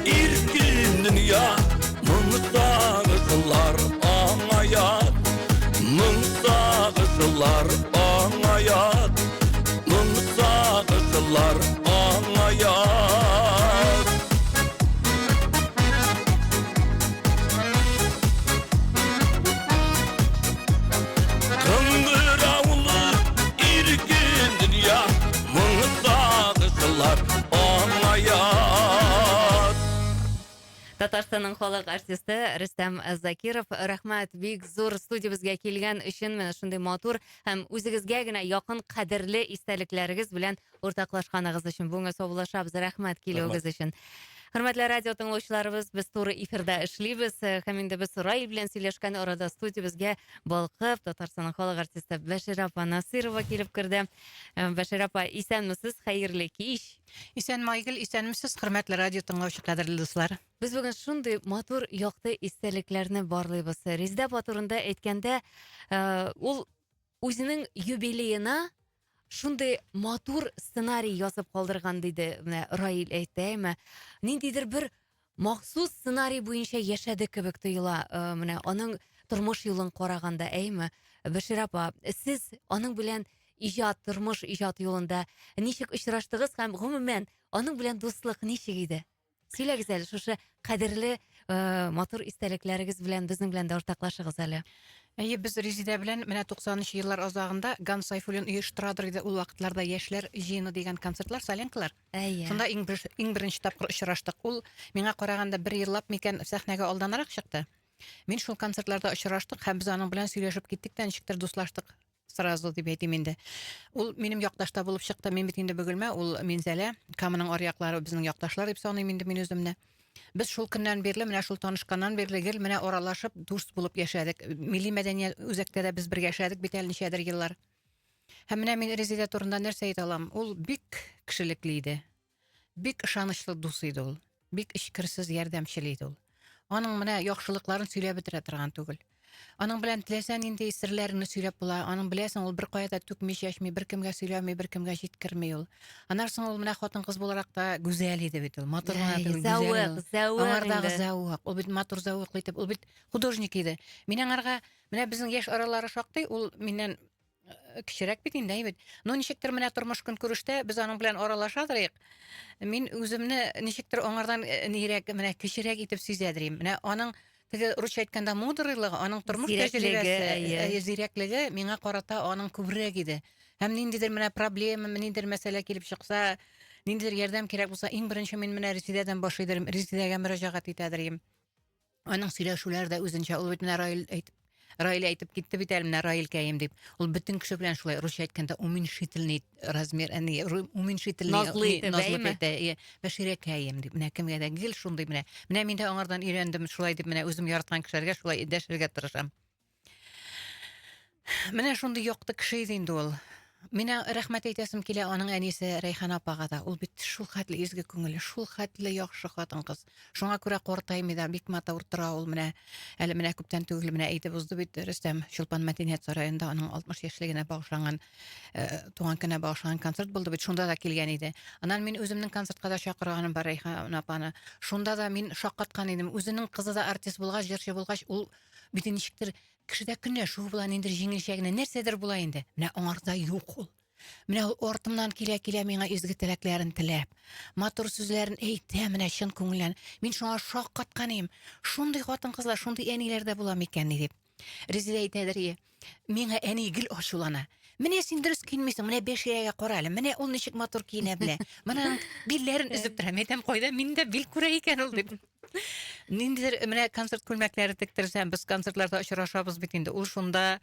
еркен дүния, мың сағышылар аңаят. Мың сағышылар аңаят, мың сағышылар аңаят. Қыңғыраулы еркен дүния, мың сағышылар аңаят. Татарстанның халық артисті Рустам Закиров, рахмат, бик зур студиябызга келген үшін мен шундай матур һәм үзегезгә генә якын кадерле истәлекләрегез белән уртаклашканыгыз өчен бүгенге саубуллашабыз. Рахмат килүегез өчен. Хөрмәтле радио тыңлаучыларыбыз, без туры эфирда эшлибез. Һәм инде без Раил белән сөйләшкән арада студиябызга балкып Татарстанның халык артисты Бәшир апа Насырова килеп керде. Бәшир апа, исәнмесез? Хәерле кич. Исән Майгыл, исәнмесез, хөрмәтле радио тыңлаучы кадерле дуслар. Без бүген шундый матур якты истәлекләрне барлыйбыз. Резидә Батурында әйткәндә, ул үзенең юбилеена шундый матур сценарий язып калдырган диде. Менә Раил әйтәме, ниндидер бер махсус сценарий буенча яшәде кебек тоела. Менә аның тормыш юлын караганда, әйме? Бәшир апа, сез аның белән тормыш иҗат юлында ничек очраштыгыз һәм гомумән аның белән дуслык ничек иде? Сөйләгез әле, шушы кадерле матур истәлекләрегез белән безнең белән дә уртаклашыгыз әле. Без Резидә белән менә 90-нчы еллар азагында Ган Сайфуллин оештырадыр иде ул вакытларда яшьләр җыены дигән концертлар, соленкалар. Шунда иң беренче тапкыр очраштык. Ул миңа караганда бер еллап микән сәхнәгә алданрак чыкты. Мин шул концертларда очраштык һәм без аның белән сөйләшеп киттек тә ничектер дуслаштык. Сразу дип әйтим инде. Ул минем якташта булып чыкты. Мин бит инде бөгелмә, ул Минзәлә, Каманың аръяклары безнең якташлар дип саныйм инде мин үземне. Без шул көннән бирле, менә шул танышканнан бирле гел менә аралашып, дуст булып яшәдек. Милли мәдәният үзәктә дә без бергә яшәдек бит әле ничәдер еллар. Һәм менә мин Резидә турында нәрсә әйтә алам? Ул бик кешелекле иде. Бик ышанычлы дус иде ул. Бик эчкерсез ярдәмчел иде ул. Аның менә яхшылыкларын сөйләп бетерә торган түгел. Аның белән теләсәң инде серләрне сөйләп була. Аның беләсең ул бер кайда түкмиш яшми, бер кемгә сөйләми, бер кемгә җиткерми ул. Анарсын ул менә хатын-кыз буларак та гүзәл иде бит ул. Матур гына түгел, гүзәл. Аңардагы зәвык. Ул бит матур зәвык итеп, ул бит художник иде. Мин аңарга менә безнең яшь аралары шактый, ул миннән кечерәк бит инде, әйбет. Ну ничектер менә тормыш көнкүрештә без аның белән аралашадырык. Мин үземне ничектер аңардан нирәк, менә кечерәк итеп сизәдерим. Менә аның теге русча әйткәндә мудрыйлыгы, аның тормыш тәҗрибәсе, зирәклеге миңа карата аның күбрәк иде. Һәм ниндидер менә проблема, ниндидер мәсьәлә килеп чыкса, ниндидер ярдәм кирәк булса, иң беренче мин менә Резидәдән башлыйдым, Резидәгә мөрәҗәгать итәдерим. Аның сөйләшүләре дә үзенчә, ул бит менә Раил әйтеп китте бит әле менә Раилкәем дип. Ул бөтен кеше белән шулай русча әйткәндә уменьшительный размер, уменьшительный назлы әйтә. Бәширәкәем дип. Менә кемгә дә гел шундый менә. Менә мин дә аңардан өйрәндем шулай дип менә үзем яраткан кешеләргә шулай дәшергә тырышам. Менә шундый якты кеше иде инде ул. Менә рәхмәт әйтәсем килә аның әнисе Рәйхан апага да. Ул бит шул хәтле изге күңелле, шул хәтле яхшы хатын-кыз. Шуңа күрә картаймый да, бик матур тора ул менә. Әле менә күптән түгел менә әйтеп узды бит Рөстәм Чулпан Мәдәният сараенда аның 60 яшьлегенә багышланган туган көненә багышланган концерт булды бит. Шунда да килгән иде. Аннан мин үземнең концертка да чакырганым бар Рәйхан апаны. Шунда да мин шаккаткан идем. Үзенең кызы да артист булгач, җырчы булгач, ул бит ничектер кешедә көнләшү була, инде җиңелчә генә нәрсәдер була инде. Менә аңарда юк ул. Менә ул артымнан килә миңа изге теләкләрен теләп, матур сүзләрен әйтә менә чын күңелдән. Мин шуңа шаккаткан идем. Шундый хатын-кызлар, шундый әниләр дә була микән дип. Резидә әйтәдер, миңа әни гел ачулана. Менә син дөрес килмисең, менә Бәширәгә кара әле. Менә ул ничек матур киенә белә. Менә билләрен өзеп тора. Мәйтәм кайда миндә бил күрә икән ул дип. Ниндидер менә концерт күлмәкләре тектерсәм, без концертларда очрашабыз бит инде. Ул шунда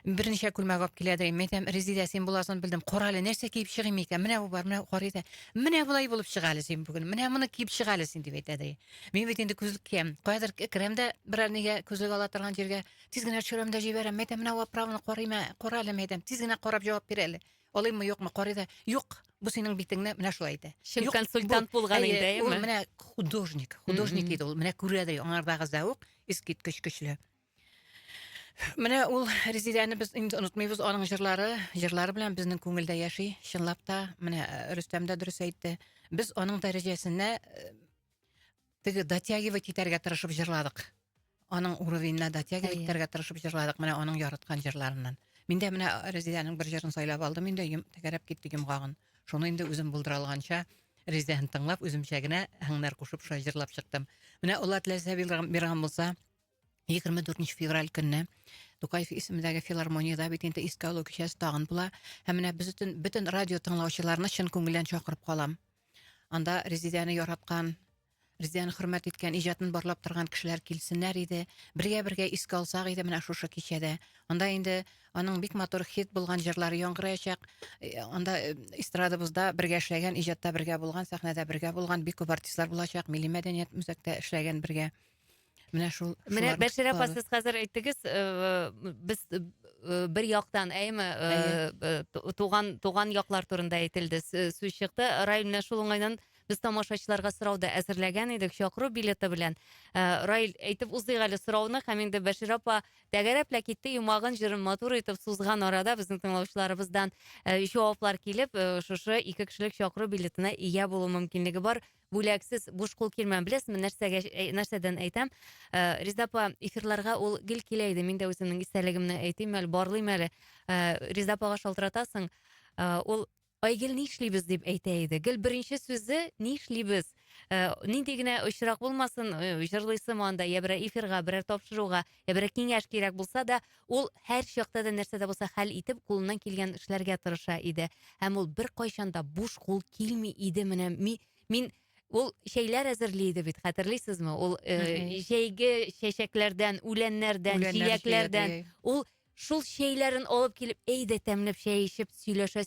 берничә күлмәк алып киләдер. Мәйтәм, Резидә, син буласын белдем. Кара әле, нәрсә киеп чыгыйм икән? Менә бу бар, менә карыйда. Менә булай булып чыга әле син бүген. Менә моны киеп чыга әле син дип әйтәдер. Мин бит инде күзлек киям. Кайдыр керәмдә берәр нигә күзлек ала торган җиргә тиз генә төшерәм дә җибәрәм. Мәйтәм, менә управны карыйм, кара әле мәйтәм. Тиз генә карап җавап бир әле. Алыймы, юкмы? Карыйда. Юк. Бу синең битеңне менә шулай әйтә. Шул консультант булган инде, ул менә художник иде ул. Менә күрәдер аңардагы зәвык искиткеч көчле. Менә ул Резидәне без инде онытмыйбыз, аның җырлары белән безнең күңелдә яши. Чынлап та, менә Рөстәм дә дөрес әйтте. Без аның дәрәҗәсенә теге дотягивать итәргә тырышып җырладык. Аның уровеньна дотягивать итәргә тырышып җырладык менә аның яраткан җырларыннан. Мин дә менә Резидәнең бер җырын сайлап алдым, инде тәгәрәп китте йомгагын. Шуны инде үзем булдыра алганча Резидәне тыңлап, үземчә генә һәңнәр кушып шулай җырлап чыктым. Менә Алла теләсә биргән булса, 24 февраль көнне Тукаев исемендәге филармониядә бит инде искә алу кичәсе тагын була. Һәм менә без бөтен радио тыңлаучыларны чын күңелдән чакырып калам. Анда Резидәне яраткан, Резидәне хөрмәт иткән, иҗатын барлап торган кешеләр килсеннәр иде. Бергә искә алсак иде менә шушы кичәдә. Анда инде аның бик матур хит булган җырлары яңгыраячак. Анда эстрадабызда бергә эшләгән, иҗатта бергә булган, сәхнәдә бергә булган бик күп артистлар булачак. Милли мәдәният музыкта эшләгән бергә. Менә шул. Менә Бәшир апа, сез хәзер әйттегез, без бер яктан туган яклар турында әйтелде. Сүз чыкты. Раил менә шул уңайдан без тамашачыларга сорауда әзерләгән идек чакыру билеты белән. Раил әйтеп уздык әле сорауны, һәм инде Бәшир апа тәгәрәплә китте, юмагын җырын матур итеп сузган арада безнең тыңлаучыларыбыздан җаваплар килеп, шушы 2 кешелек чакыру билетына ия булу мөмкинлеге бар. Бүләксез буш кул килмәм. Беләсезме, нәрсәдән әйтәм? Резидә апа эфирларга ул гел килә иде. Мин дә үземнең истәлегемне әйтим әле, барлыйм әле. Резидә апага шалтыратасың. Ул Айгел нишлибез дип әйтә иде. Гел беренче сүзе нишлибез. Нинди генә очрак булмасын, җырлыйсым анда, я бер эфирга, бер тапшыруга, я бер киңәш кирәк булса да, ул һәр чакта да нәрсәдә булса хәл итеп, кулыннан килгән эшләргә тырыша иде. Һәм ул бер кайчан да буш кул килми иде. Менә мин ул шәйләр әзерли иде бит, хәтерлисезме? Ул җәйге чәчәкләрдән, үләннәрдән, җиләкләрдән, ул шул шәйләрен алып килеп, әйдә тәмләп чәй ичеп, сөйләшә,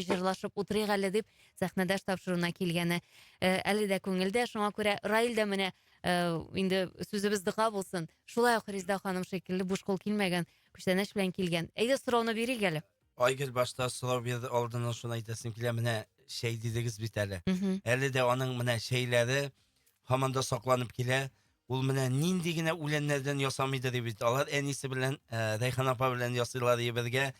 җырлашып утырыйк әле дип сәхнәдә тапшыруына килгәне әле дә күңелдә. Шуңа күрә Раил да менә инде сүзебез дога булсын. Шулай ук Резидә ханым шикелле буш кул килмәгән, күчтәнәш белән килгән. Әйдә сорауны бирик әле. Айгөл башта сорау бирде, алдынан шуны әйтәсем килә, менә şey dediniz bit әле. Мгм. Әле дә аның менә şeyләре һаман да сакланып килә. Ул менә нинди генә үләннәрдән ясамыйды дип бит. Алар әнисе белән, Рәйхан апа белән ясыйлар ебергә.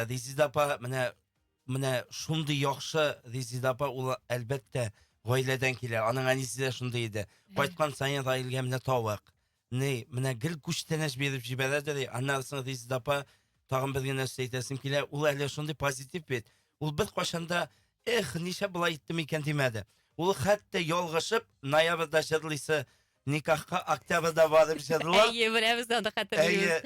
Резида апа менә шундый яхшы Резида апа ул әлбәттә гаиләдән килә. Аның әнисе дә шундый иде. Кайткан сайын Раилгә менә тавык. Менә гел күчтәнәш биреп җибәрәдер. Аннан соң Резида апа тагын бер генә әйтәсем килә. Ул әле шундый позитив бит. Ул бер кашанда ничә булай иттем икән димәде. Ул хәтта ялгышып ноябрьдә җырлыйсы никахка октябрьдә барып җырлар. Әйе, беләбез анда хәтерлибез.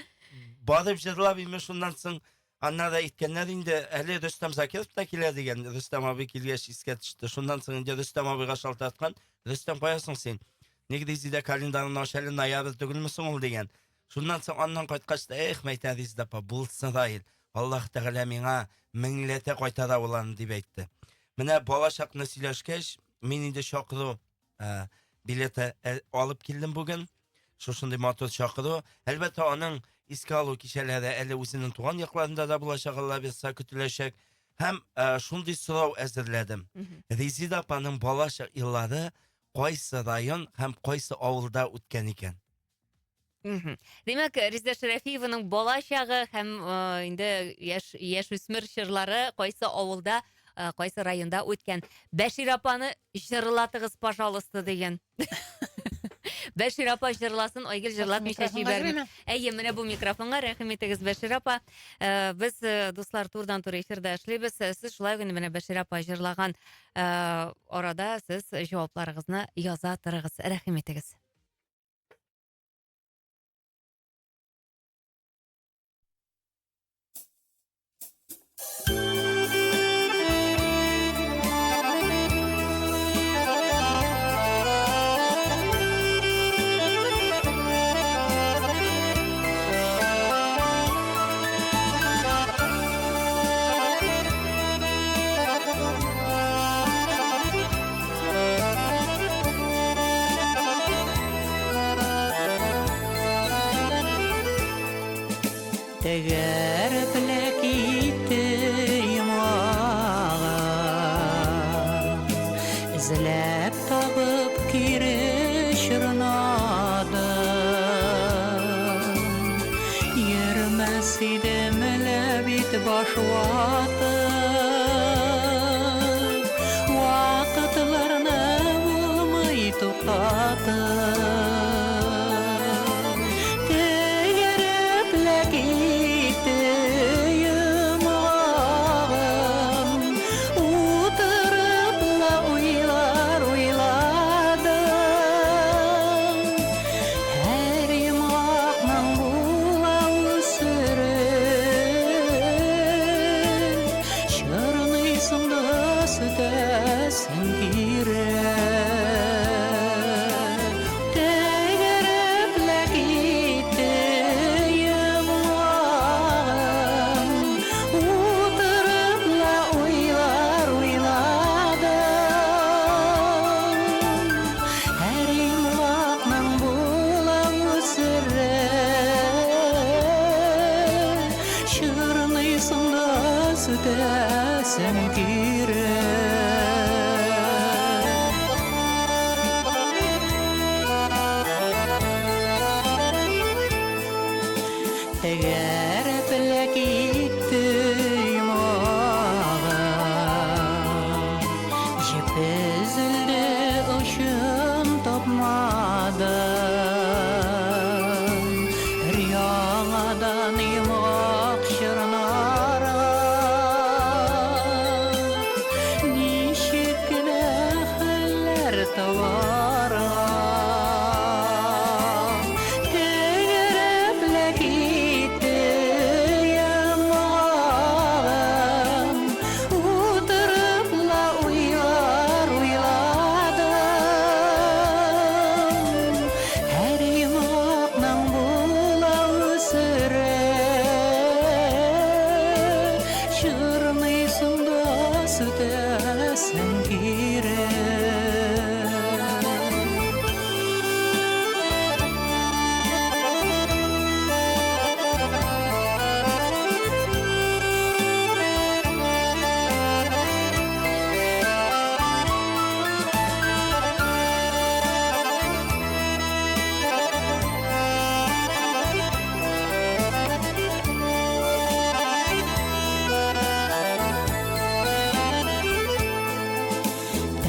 Барып җырлап име шуннан соң аннан да әйткәннәр инде әле Рөстәм Закиров та килә дигән. Рөстәм абый килгәч искә төште. Шуннан соң инде Рөстәм абыйга шалтыраткан. Рөстәм каясың син? Ник Резида календарны ачалы ноябрь түгелме соң ул дигән. Шуннан соң аннан кайткач та мәйтә Резида апа булсын Раил. Аллаһ Тәгалә миңа меңләтә кайтара улан дип әйтте. Менә балачакны сөйләшкәч, мин инде чакыру билеты алып килдем бүген. Шушындый матур чакыру. Әлбәттә аның искә алу кичәләре әле үзенең туган якларында да булачак, Алла бирсә көтеләчәк. Һәм шундый сорау әзерләдем. Резида апаның балачак еллары кайсы район һәм кайсы авылда үткән икән? Демәк, Резида Шәрәфиеваның балачагы һәм инде яшь үсмер чырлары кайсы авылда, кайсы районда үткән. Бәшир апаны җырлатыгыз, пожалуйста, дигән. Бәшир апа җырласын, Айгөл җырлатмыйча җибәрми. Әйе, менә бу микрофонга рәхим итегез, Бәшир апа. Без дуслар турдан тур эфирдә эшлибез. Сез шулай гына менә Бәшир апа җырлаган арада сез җавапларыгызны яза торыгыз. Рәхим итегез. Тәгәр беләк итте йомаган, эзләп табып кире чорнадым. Йөрмәс идем әле бит баш ватып, вакытларны булмый туктатып.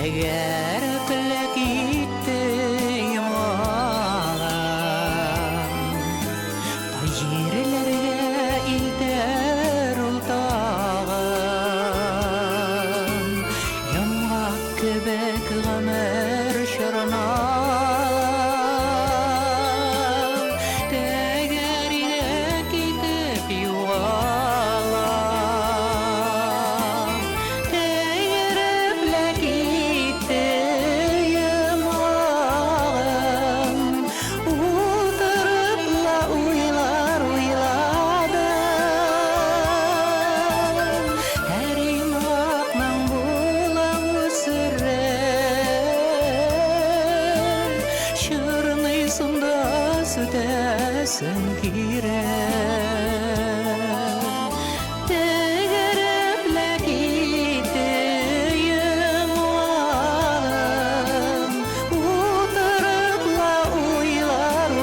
Әгәр пеләк итте йомаган, җирләргә илтәр ул тагын, йомгак кебек гомер чорына. Sütəsən kirək Təgərəplək itəyim alım Utarıqla uyladım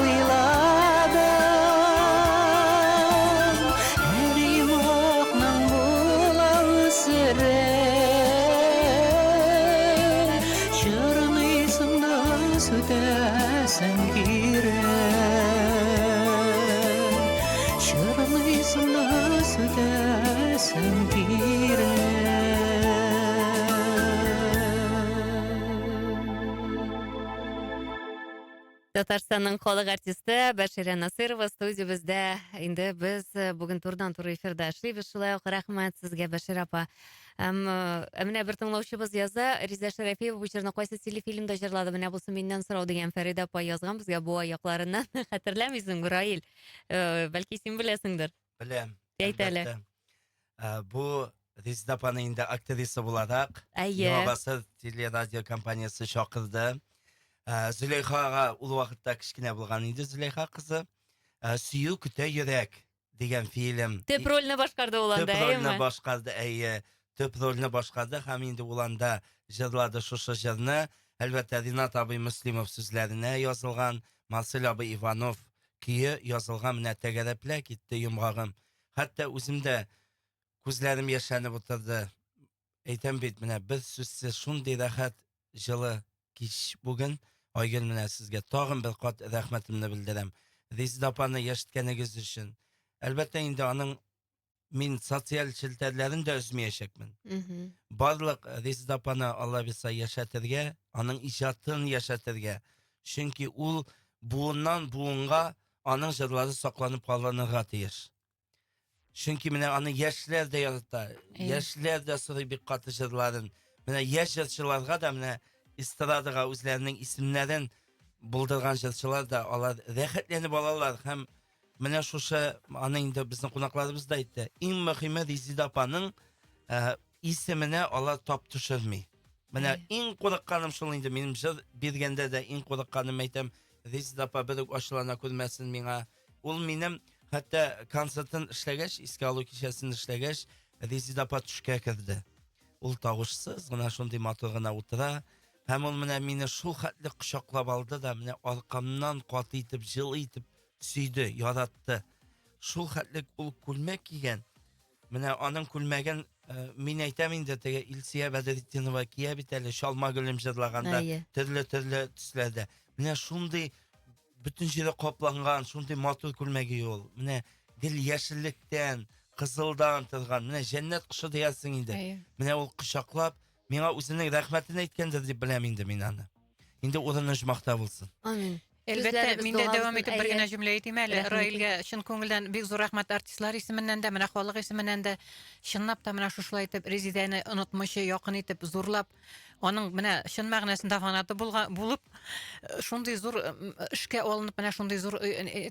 Hər yumaqla bulağı sürək Çırnıysında sütəsən kirək sütəsən Татарстанның халық артисты Бәширә Насырова студиябызда. Инде без бүген турдан-туры эфирда эшлибез. Шулай ук рәхмәт сезгә, Бәшир апа. Менә бер тыңлаучыбыз яза, Риза Шәрәфиева бу җырны кайсы телефильмда җырлады? Менә булсын миннән сорау дигән Фәрида апа язган безгә бу аякларыннан. Хәтерләмисең, Раил? Бәлки син беләсеңдер. Беләм. Әйт әле. Бу Резида апаны инде актриса буларак, Явасы телерадио компаниясы чакырды. Зөләйхага ул вакытта кичкенә булган иде Зөләйха кызы. Сөю көтә йөрәк дигән фильм. Төп рольне башкарды ул анда, әйеме? Төп рольне башкарды, әйе. Төп рольне башкарды һәм инде ул анда җырлады шушы җырны. Әлбәттә, Ринат абый Муслимов сүзләренә язылган, Марсель абый Иванов көе язылган. Менә тәгәрәпләк китте йомгагым. Хәтта үземдә күзләрем яшәнеп утырды. Әйтәм бит, менә бер сүзсез шундый рәхәт җылы кич бүген. Айгөл, менә сезгә тагын бер кат рәхмәтемне белдерәм. Резида апаны яшәткәнегез өчен. Әлбәттә, инде аның мин социаль челтәрләрен дә үзмәячәкмен. Барлык Резида апаны Алла бирсә яшәтергә, аның иҗатын яшәтергә. Чөнки ул буыннан буынга аның җырлары сакланып калырга тиеш. Чөнки менә аны яшьләр дә ярата. Яшьләр дә сорый бик каты җырларын. Менә яшь җырчыларга да менә эстрадага үзләренең исемнәрен булдырган җырчылар да алар рәхәтләнеп алалар һәм менә шушы аны инде безнең кунакларыбыз да әйтте. Иң мөһиме Резида апаның исеменә алар тап төшерми. Менә иң курыкканым шул инде минем җыр биргәндә дә иң курыкканым әйтәм, Резида апа бер үк ачулана күрмәсен миңа. Ул минем хәтта концертын эшләгәч, искә алу кичәсен эшләгәч, Резида апа төшкә керде. Ул тавышсыз гына шундый матур гына утыра. Һәм ул менә мине шул хәтле кочаклап алды да, менә аркамнан каты итеп, җылы итеп сөйде, яратты. Шул хәтле ул күлмәк кигән. Менә аның күлмәген мин әйтәм инде, теге Илсия Бәдретдинова кия бит әле Шалма гөлем җырлаганда, төрле төсләрдә. Менә шундый бөтен җире капланган, шундый матур күлмәге ул. Менә гел яшеллектән, кызылдан торган, менә җәннәт кышы диярсең инде. Менә ул кочаклап миңа үзенең рәхмәтен әйткәндер дип беләм инде мин аны. Инде урыны җмакта булсын. Амин. Әлбәттә, мин дә дәвам итеп бер генә җөмлә әйтим әле. Раилгә чын күңелдән бик зур рәхмәт артистлар исеменнән дә, менә халык исеменнән дә чынлап та менә шушылай итеп Резиданы онытмыйчы, якын итеп зурлап, аның менә чын мәгънәсендә фанаты булып, шундый зур эшкә алынып, менә шундый зур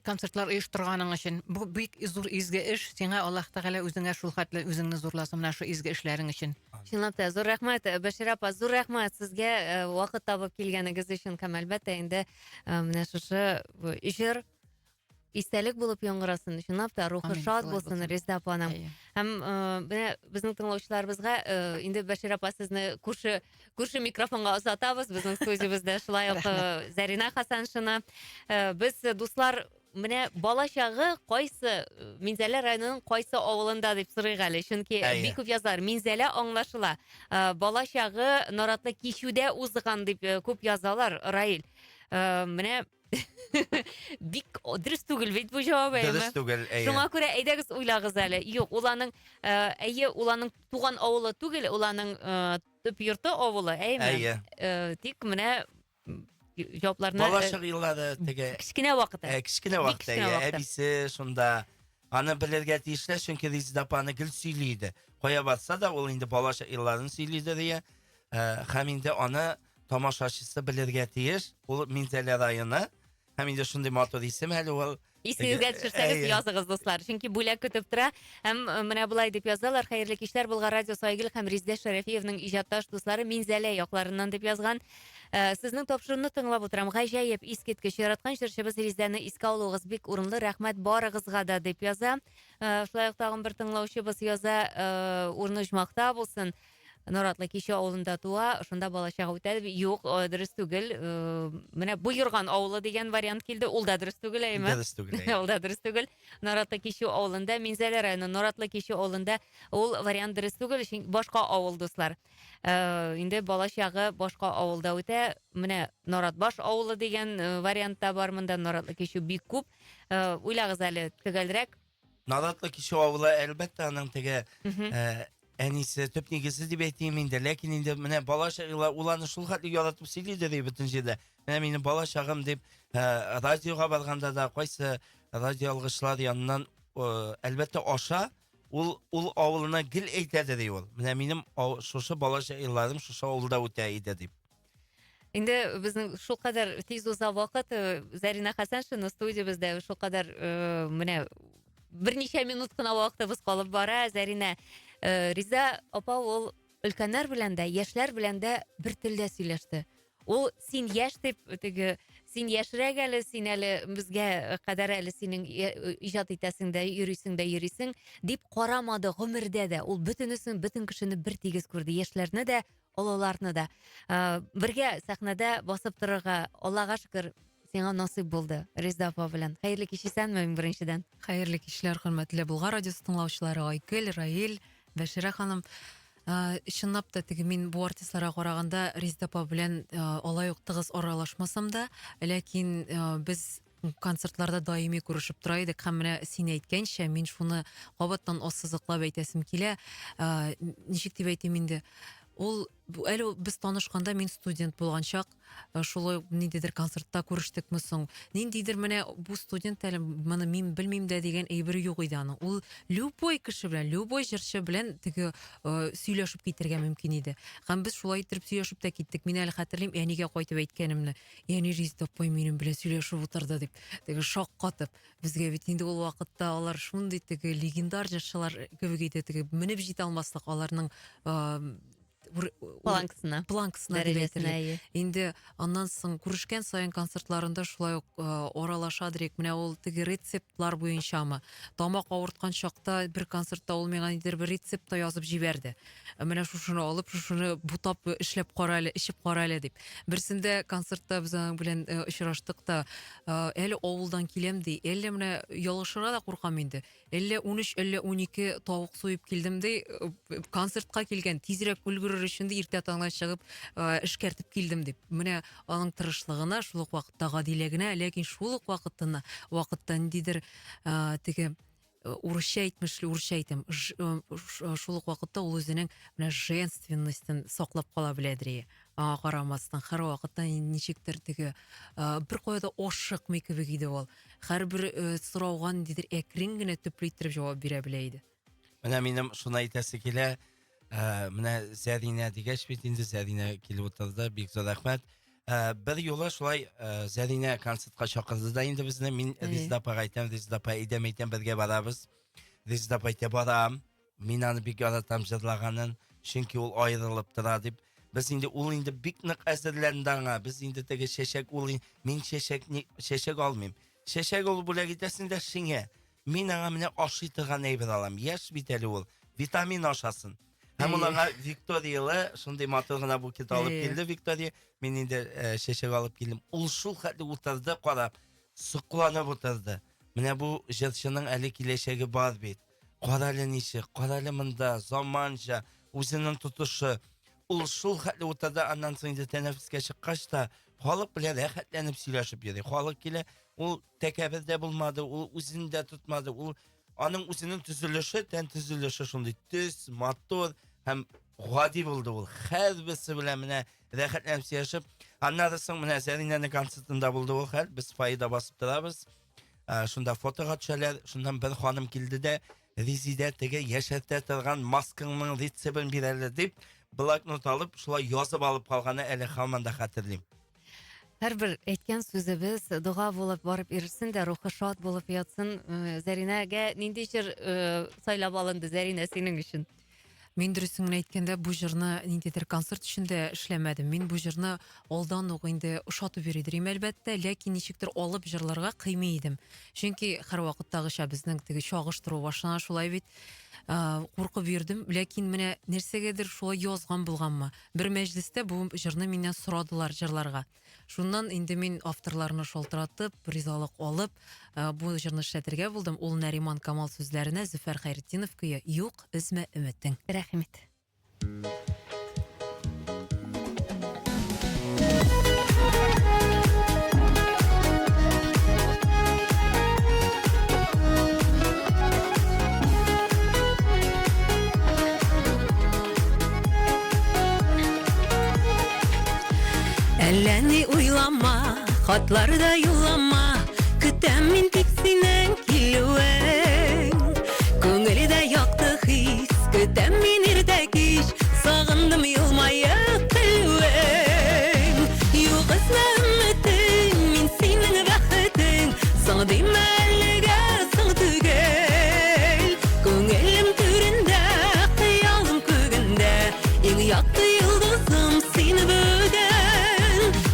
концертлар оештырганың өчен. Бу бик зур изге эш. Сиңа Аллаһ Тәгалә үзеңә шул хәтле үзеңне зурласын менә шу изге эшләрең өчен. Чынлап та зур рәхмәт, Бәшир апа, зур рәхмәт сезгә вакыт табып килгәнегез өчен. Һәм әлбәттә инде менә шушы җыр истәлек булып яңгырасын, чынлап та рухы шат булсын Резида апаның. Һәм менә безнең тыңлаучыларыбызга инде Бәшир апа сезне күрше микрофонга озатабыз. Безнең студиябызда шулай ук Зарина Хасаншина. Без дуслар менә балачагы кайсы Минзәлә районының кайсы авылында дип сорыйк әле. Чөнки бик күп язар. Минзәлә аңлашыла. Балачагы Наратлы кичүдә узган дип күп язалар, Раил. Менә бик дөрес түгел бит бу җавап. Дөрес түгел. Шуңа күрә әйдәгез уйлагыз әле. Юк, уланың уланың туган авылы түгел, уланың төп йорты авылы, тик менә җавапларны Балачак еллары теге кичкенә вакыты. Кичкенә вакыты. Әбисе шунда аны белергә тиешле, чөнки Резида апаны гел сөйлиде. Кая барса да ул инде балачак елларын сөйлиде дия. Һәм инде аны тамашачысы белергә тиеш. Ул Минзәлә районы. Һәм инде шундый матур исем әле ул. Исегезгә төшерсәгез языгыз, дуслар. Чөнки бүләк көтеп тора. Һәм менә булай дип язалар. Хәерле кичләр, Болгар радио Сайгыл һәм Резидә Шәрәфиевның иҗатташ дуслары Минзәлә якларыннан дип язган. Сезнең тапшыруны тыңлап утырам. Гаҗәеп искиткеч яраткан җырчыбыз Резидәне искә алуыгыз бик урынлы. Рәхмәт барыгызга да дип яза. Шулай ук тагын бер тыңлаучыбыз яза, урны җмакта булсын. Наратлы кичә авылында туа, шунда балачак үтә. Юк, дөрес түгел. Менә буйырган авылы дигән вариант килде. Ул да дөрес түгел, әйме? Дөрес түгел. Ул да дөрес түгел. Наратлы кичә авылында, Минзәлә районы Наратлы кичә авылында ул вариант дөрес түгел, башка авыл дуслар. Инде балачагы башка авылда үтә. Менә Наратбаш авылы дигән вариантта бар монда. Наратлы кичә бик күп. Уйлагыз әле төгәлрәк. Наратлы кичә авылы әлбәттә аның теге әнисе төп нигезе дип әйтим инде, ләкин инде менә балачагылар уларны шул хәтле яратып сөйлиде ди бөтен җирдә. Менә минем балачагым дип радиога барганда да кайсы радио алгычлар яныннан әлбәттә аша ул авылына гел әйтәде ди ул. Менә минем шушы балачагыларым шушы авылда үтә иде дип. Инде безнең шул кадәр тиз уза вакыт, Зарина Хәсәншина студиябездә шул кадәр менә берничә минут кына вакытыбыз калып бара. Зарина, Риза апа ул өлкәннәр белән дә, яшьләр белән дә бер телдә сөйләште. Ул син яшь дип, теге син яшьрәк әле, син әле безгә кадәр әле синең иҗат итәсең дә, йөрисең дип карамады гомердә дә. Ул бөтен кешене бер тигез күрде, яшьләрне дә, олыларны да. Бергә сәхнәдә басып торырга, Аллага шөкер, сиңа насыйп булды. Резида апа белән. Хәерле кич исәнме беренчедән? Хәерле кичләр, хөрмәтле Болгар радиосы тыңлаучылары, Айгөл, Раил, Бәширә ханым. Чынлап та теге мин бу артистларга караганда Резида апа белән алай ук тыгыз аралашмасам да, ләкин без концертларда даими күрешеп тора идек. Һәм менә син әйткәнчә, мин шуны кабаттан ассызыклап әйтәсем килә. Ничек дип әйтим инде? Ул әле без танышканда мин студент булган чак, шулай ниндидер концертта күрештекме соң. Ниндидер менә бу студент әле моны мин белмим дә дигән әйбер юк иде аның. Ул любой кеше белән, любой җырчы белән теге сөйләшеп китергә мөмкин иде. Һәм без шулай итеп сөйләшеп тә киттек. Мин әле хәтерлим, әнигә кайтып әйткәнемне. Яни Резида апа минем белән сөйләшеп утырды дип. Теге шаккатып. Безгә бит инде ул вакытта алар шундый теге легендар җырчылар кебек иде, теге менеп җитә алмаслык аларның планкасына дәрәҗәсенә. Инде аннан соң күрешкән сайын концертларында шулай ук оралаша дирек. Менә ул теге рецептлар буенчамы. Тамак авырткан чакта бер концертта ул миңа нидер бер рецепт та язып җибәрде. Менә шушыны алып, шушыны бутап эшләп кара әле, ичеп кара әле дип. Берсендә концертта без аның белән очраштык та, әле авылдан киләм ди. Әллә менә ялгышырга да куркам инде. Әллә 13, әллә 12 тавык суеп килдем ди. Концертка килгән, тизрәк өлгерер өчен иртә таңнан чыгып эшкәртеп килдем дип. Менә аның тырышлыгына, шул ук вакытта гадилегенә, ләкин шул ук вакытта ниндидер теге урысча әйтем, шул ук вакытта ул үзенең менә женственностен саклап кала беләдер. Аңа карамастан һәр вакытта ничектер теге бер кайда ашыкмый кебек иде ул. Һәрбер сорауга ниндидер әкрен генә төпле итеп җавап бирә белә иде. Менә минем шуны әйтәсе килә. Менә Зарина дигәч бит инде Зарина килеп утырды. Бик зур рәхмәт. Бер юлы шулай Зарина концертка чакырды да инде безне. Мин Резида апага әйтәм, Резида апа әйтәм, бергә барабыз. Резида апа әйтә, барам. Мин аны бик яратам җырлаганын, чөнки ул аерылып тора дип. Без инде ул инде бик нык әзерләнде аңа. Без инде теге чәчәк ул, мин чәчәк алмыйм. Чәчәк ул бүләк итәсен дә сиңә. Мин аңа менә ашый торган әйбер алам. Яшь бит әле ул. Витамин ашасын. Һәм уларга Викториялы шундый матур гына букет алып килде Виктория. Мин инде чәчәк алып килдем. Ул шул хәтле утырды, карап. сұққыланып отырды. Менә бу җырчының әле киләчәге бар бит. Каралы ничек, каралы монда заманча, үзенең тотышы. Ул шул хәтле утырды, аннан соң инде тәнәфескә чыккач та халык белән рәхәтләнеп сөйләшеп йөри. Халык килә, ул тәкәббер дә булмады, ул үзендә тотмады, ул аның үзенең төзелеше, тән төзелеше шундый төз, матур һәм гади булды ул. Һәрберсе белән менә рәхәтләнеп сөйләшеп, аннан соң менә Зәринәнең концертында булды ул хәл. Без файда басып торабыз. Шунда фотога төшәләр, шундан бер ханым килде дә, Резидә теге яшәтә торган маскаңның рецептын бирәләр дип, блокнот алып, шулай язып алып калганы әле һаман да хәтерлим. Һәрбер әйткән сүзебез дуга булып барып ирсен дә, рухы шат булып ятсын. Зәринәгә ниндидер сайлап алынды Зәринә синең өчен? Мен дөресен әйткәндә бу җырны ниндидер концерт өчендә эшләмәдем. Мин бу җырны алдан ук инде ошатып йөридем әлбәттә, ләкин ничектер алып җырларга кыймый идем. Чөнки һәр вакыттагыча безнең теге чагыштыру башына шулай бит. Куркып йөрдем, ләкин менә нәрсәгәдер шулай язган булганмы? Бер мәҗлестә бу җырны миннән сорадылар җырларга. Шуннан инде мин авторларны шалтыратып, ризалык алып, бу җырны эшләтергә булдым. Ул Нариман Камал сүзләренә Зөфәр Хәйретдинов көе "Юк, өзмә өметең". Рәхмәт. Әллә ни уйлама, хатларда юллама, көтәм мин тик синең килүең. Күңелдә якты хис, көтәм мин иртә кич, сагындым елмаеп көлүең. Юк өзмә өметең, мин синең бәхетең, сагдым әлегә соң түгел. Күңелем түрендә, хыялым күгендә, иң якты йолдызым син бүген.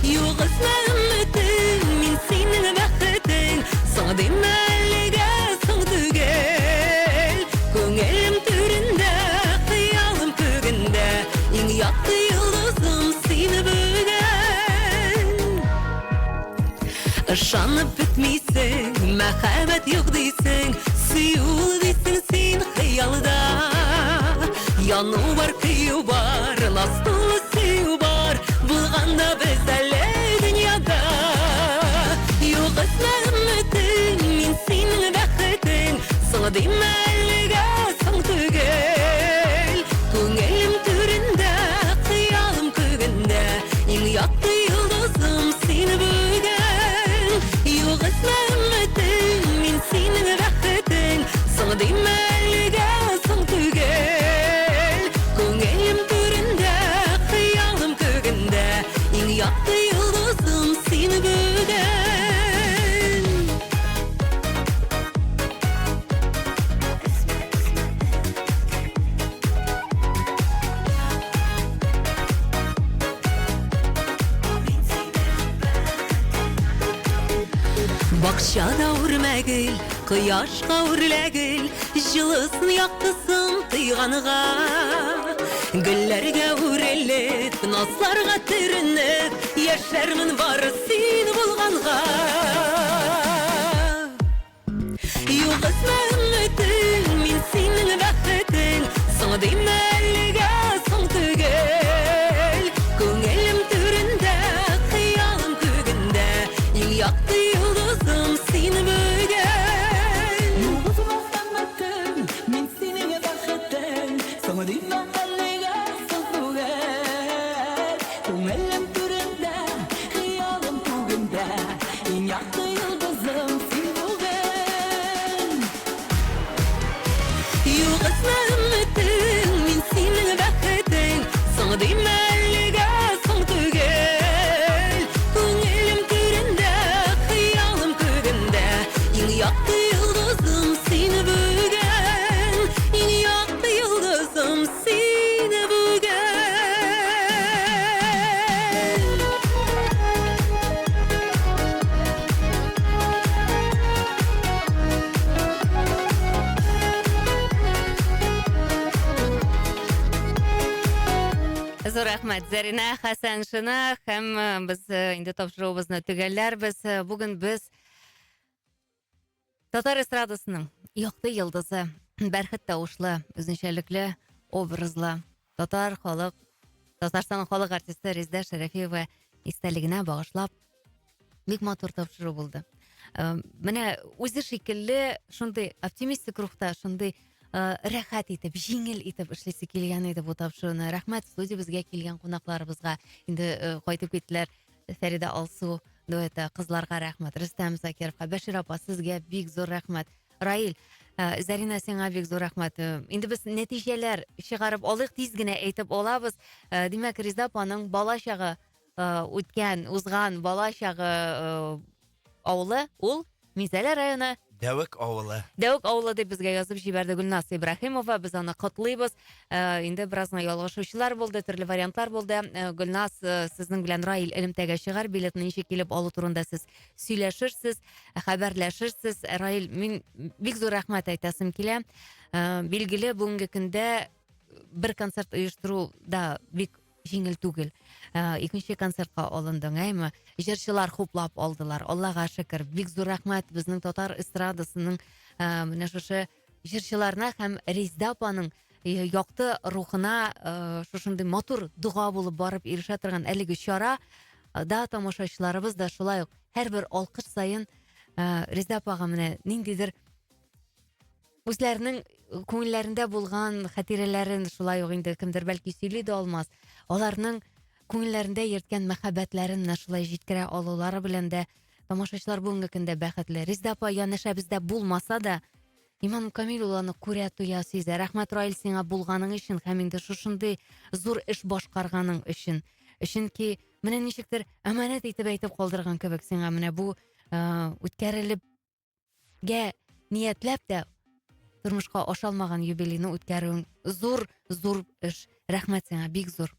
Юк өзмә өметең, мин синең бәхетең, сагдым әлегә соң түгел. Күңелем түрендә, хыялым күгендә, иң якты йолдызым син бүген. Ышанып бетмисең, мәхәббәт юк дисең, сөю дисең син хыялда. Яну бар, көю бар, настылы сөю бар, булганда без әле дөньяда. Юк өзмә өметең, мин синең бәхетең, сагдым әлегә соң түгел. Күңелем түрендә, хыялым күгендә, иң якты йолдызым син бүген. Юк өзмә өметең, мин синең бәхетең, сагдым әлегә соң түгел. Күңелем түрендә, хыялым күгендә, иң якты йолдызым син бүген. Бакчада үрмәгел, кояшка үрләгел, җылысын яктысын тыйганга. Гөлләргә үрелеп, назларга төренеп, яшәрмен бары син булганга. Юк өзмә өметең, мин синең бәхетең, сагдым әлегә соң түгел. Күңелем түрендә, хыялым күгендә, иң якты йолдызым син бүген. Юк өзмә өметең, мин синең бәхетең, сагдым әлегә соң түгел. Күңелем түрендә, хыялым күгендә, иң якты йолдызым син бүген. Юк өзмә өметең, мин синең бәхетең, сагдым әлегә соң түгел. Күңелем түрендә, хыялым күгендә, иң якты йолдызым син бүген. Иң якты йолдызым син бүген. Зур рәхмәт Зәринә Хәсән Шына һәм без инде тапшыруыбызны төгәлләрбез. Бүген без Татар эстрадасының якты йылдызы, бәрхет тавышлы, үзенчәлекле, образлы, Татарстан халык артисты Резда Шәрәфиева истәлегенә багышлап бик матур тапшыру булды. Менә үзе шикелле шундый оптимистик рухта, шундый рәхәт итеп, җиңел итеп эшлисе килгән иде бу тапшыруны. Рәхмәт студиябезгә килгән кунакларыбызга. Инде кайтып киттеләр. Фәрида Алсу дуэты, кызларга рәхмәт. Рөстәм Закировка, Бәшир апа, сезгә бик зур рәхмәт. Раил, Зарина, сиңа бик зур рәхмәт. Инде без нәтиҗәләр чыгарып алыйк, тиз генә әйтеп алабыз. Димәк, Резда апаның балачагы узган балачагы авылы, ул Мизәлә районы Дәвек авылы. Дәвек авылы дип безгә язып җибәрде Гөлнас Ибраһимова. Без аны котлыйбыз. Инде беразна ялгышучылар булды, төрле вариантлар булды. Гөлнас, сезнең белән Раил элемтәгә чыгар, билетны ничек килеп алу турында сез сөйләшерсез, хәбәрләшерсез. Раил, мин бик зур рәхмәт әйтәсем килә. Билгеле, бүгенге көндә бер концерт оештыру да бик җиңел түгел. Икенче концертка алындың, әйме? Җырчылар хуплап алдылар. Аллага шөкер. Бик зур рәхмәт безнең татар эстрадасының менә шушы җырчыларына һәм Резда апаның якты рухына шушындый матур дуга булып барып ирешә торган әлеге чара да тамашачыларыбыз да шулай ук һәрбер алкыш саен Резда апага менә ниндидер үзләренең күңелләрендә булган хатирәләрен шулай ук инде кемдер бәлки сөйли дә алмас. Аларның күңелләрендә йөрткән мәхәббәтләрен шулай җиткерә алулары белән дә тамашачылар бүгенге көндә бәхетле. Резда апа янәшә бездә булмаса да, Иман Камил уланы күрә туя сизә. Рәхмәт, Раил, сиңа булганың өчен һәм инде шушындый зур эш башкарганың өчен. Өченки менә ничектер әманәт итеп әйтеп калдырган кебек сиңа менә бу үткәрелепгә ниятләп тә тормышка ашалмаган юбилейны үткәрүең зур эш. Рәхмәт сиңа, бик зур.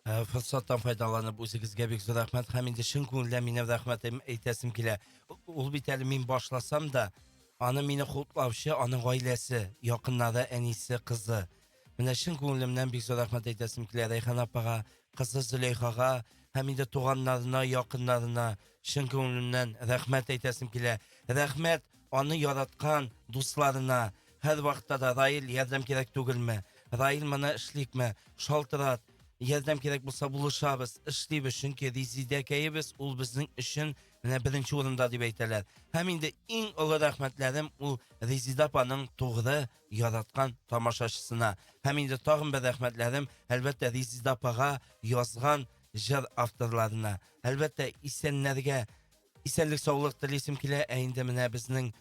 Фырсаттан файдаланып үзегезгә бик зур рәхмәт. Һәм инде чын күңелдән минем рәхмәт әйтәсем килә. Ул бит әле мин башласам да, аны мине хуплаучы, аның гаиләсе, якыннары, әнисе, кызы. Менә чын күңелемнән бик зур рәхмәт әйтәсем килә Рәйхан апага, кызы Зөләйхага, һәм инде туганнарына, якыннарына чын күңелемнән рәхмәт әйтәсем килә. Рәхмәт аны яраткан дусларына. Һәр вакытта да Раил, ярдәм кирәк түгелме? Раил, моны эшликме? Шалтырат. Ярдәм кирәк булса булышабыз, эшлибез, чөнки Резидәкәебез ул безнең өчен менә беренче урында дип әйтәләр. Һәм инде иң олы рәхмәтләрем ул Резида апаның тугры яраткан тамашачысына. Һәм инде тагын бер рәхмәтләрем әлбәттә Резида апага язган җыр авторларына. Әлбәттә исәннәргә исәнлек саулык телисем килә, инде менә безнең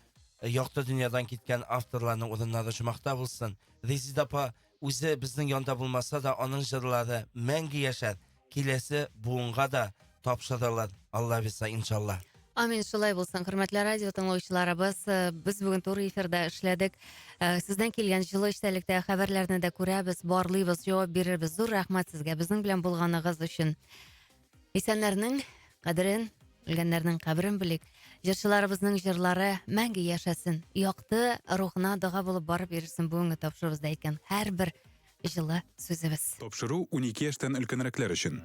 якты дөньядан киткән авторларның урыннары шумакта булсын. Резида апа үзе безнең янда булмаса да, аның җырлары мәңге яшәр. Киләсе буынга да тапшырылыр. Алла бирсә, иншалла. Амин, шулай булсын. Хөрмәтле радио тыңлаучыларыбыз, без бүген туры эфирда эшләдек. Сездән килгән җылы эчтәлектә хәбәрләрне дә күрәбез, барлыйбыз, җавап бирербез. Зур рәхмәт сезгә безнең белән булганыгыз өчен. Исәннәрнең кадерен, үлгәннәрнең каберен белик. Җырчыларыбызның җырлары мәңге яшәсен. Якты рухына дога булып барып ирешсен бүгенге тапшырыбызда әйткән һәрбер җылы сүзебез. Тапшыру 12 яшьтән өлкәнрәкләр өчен.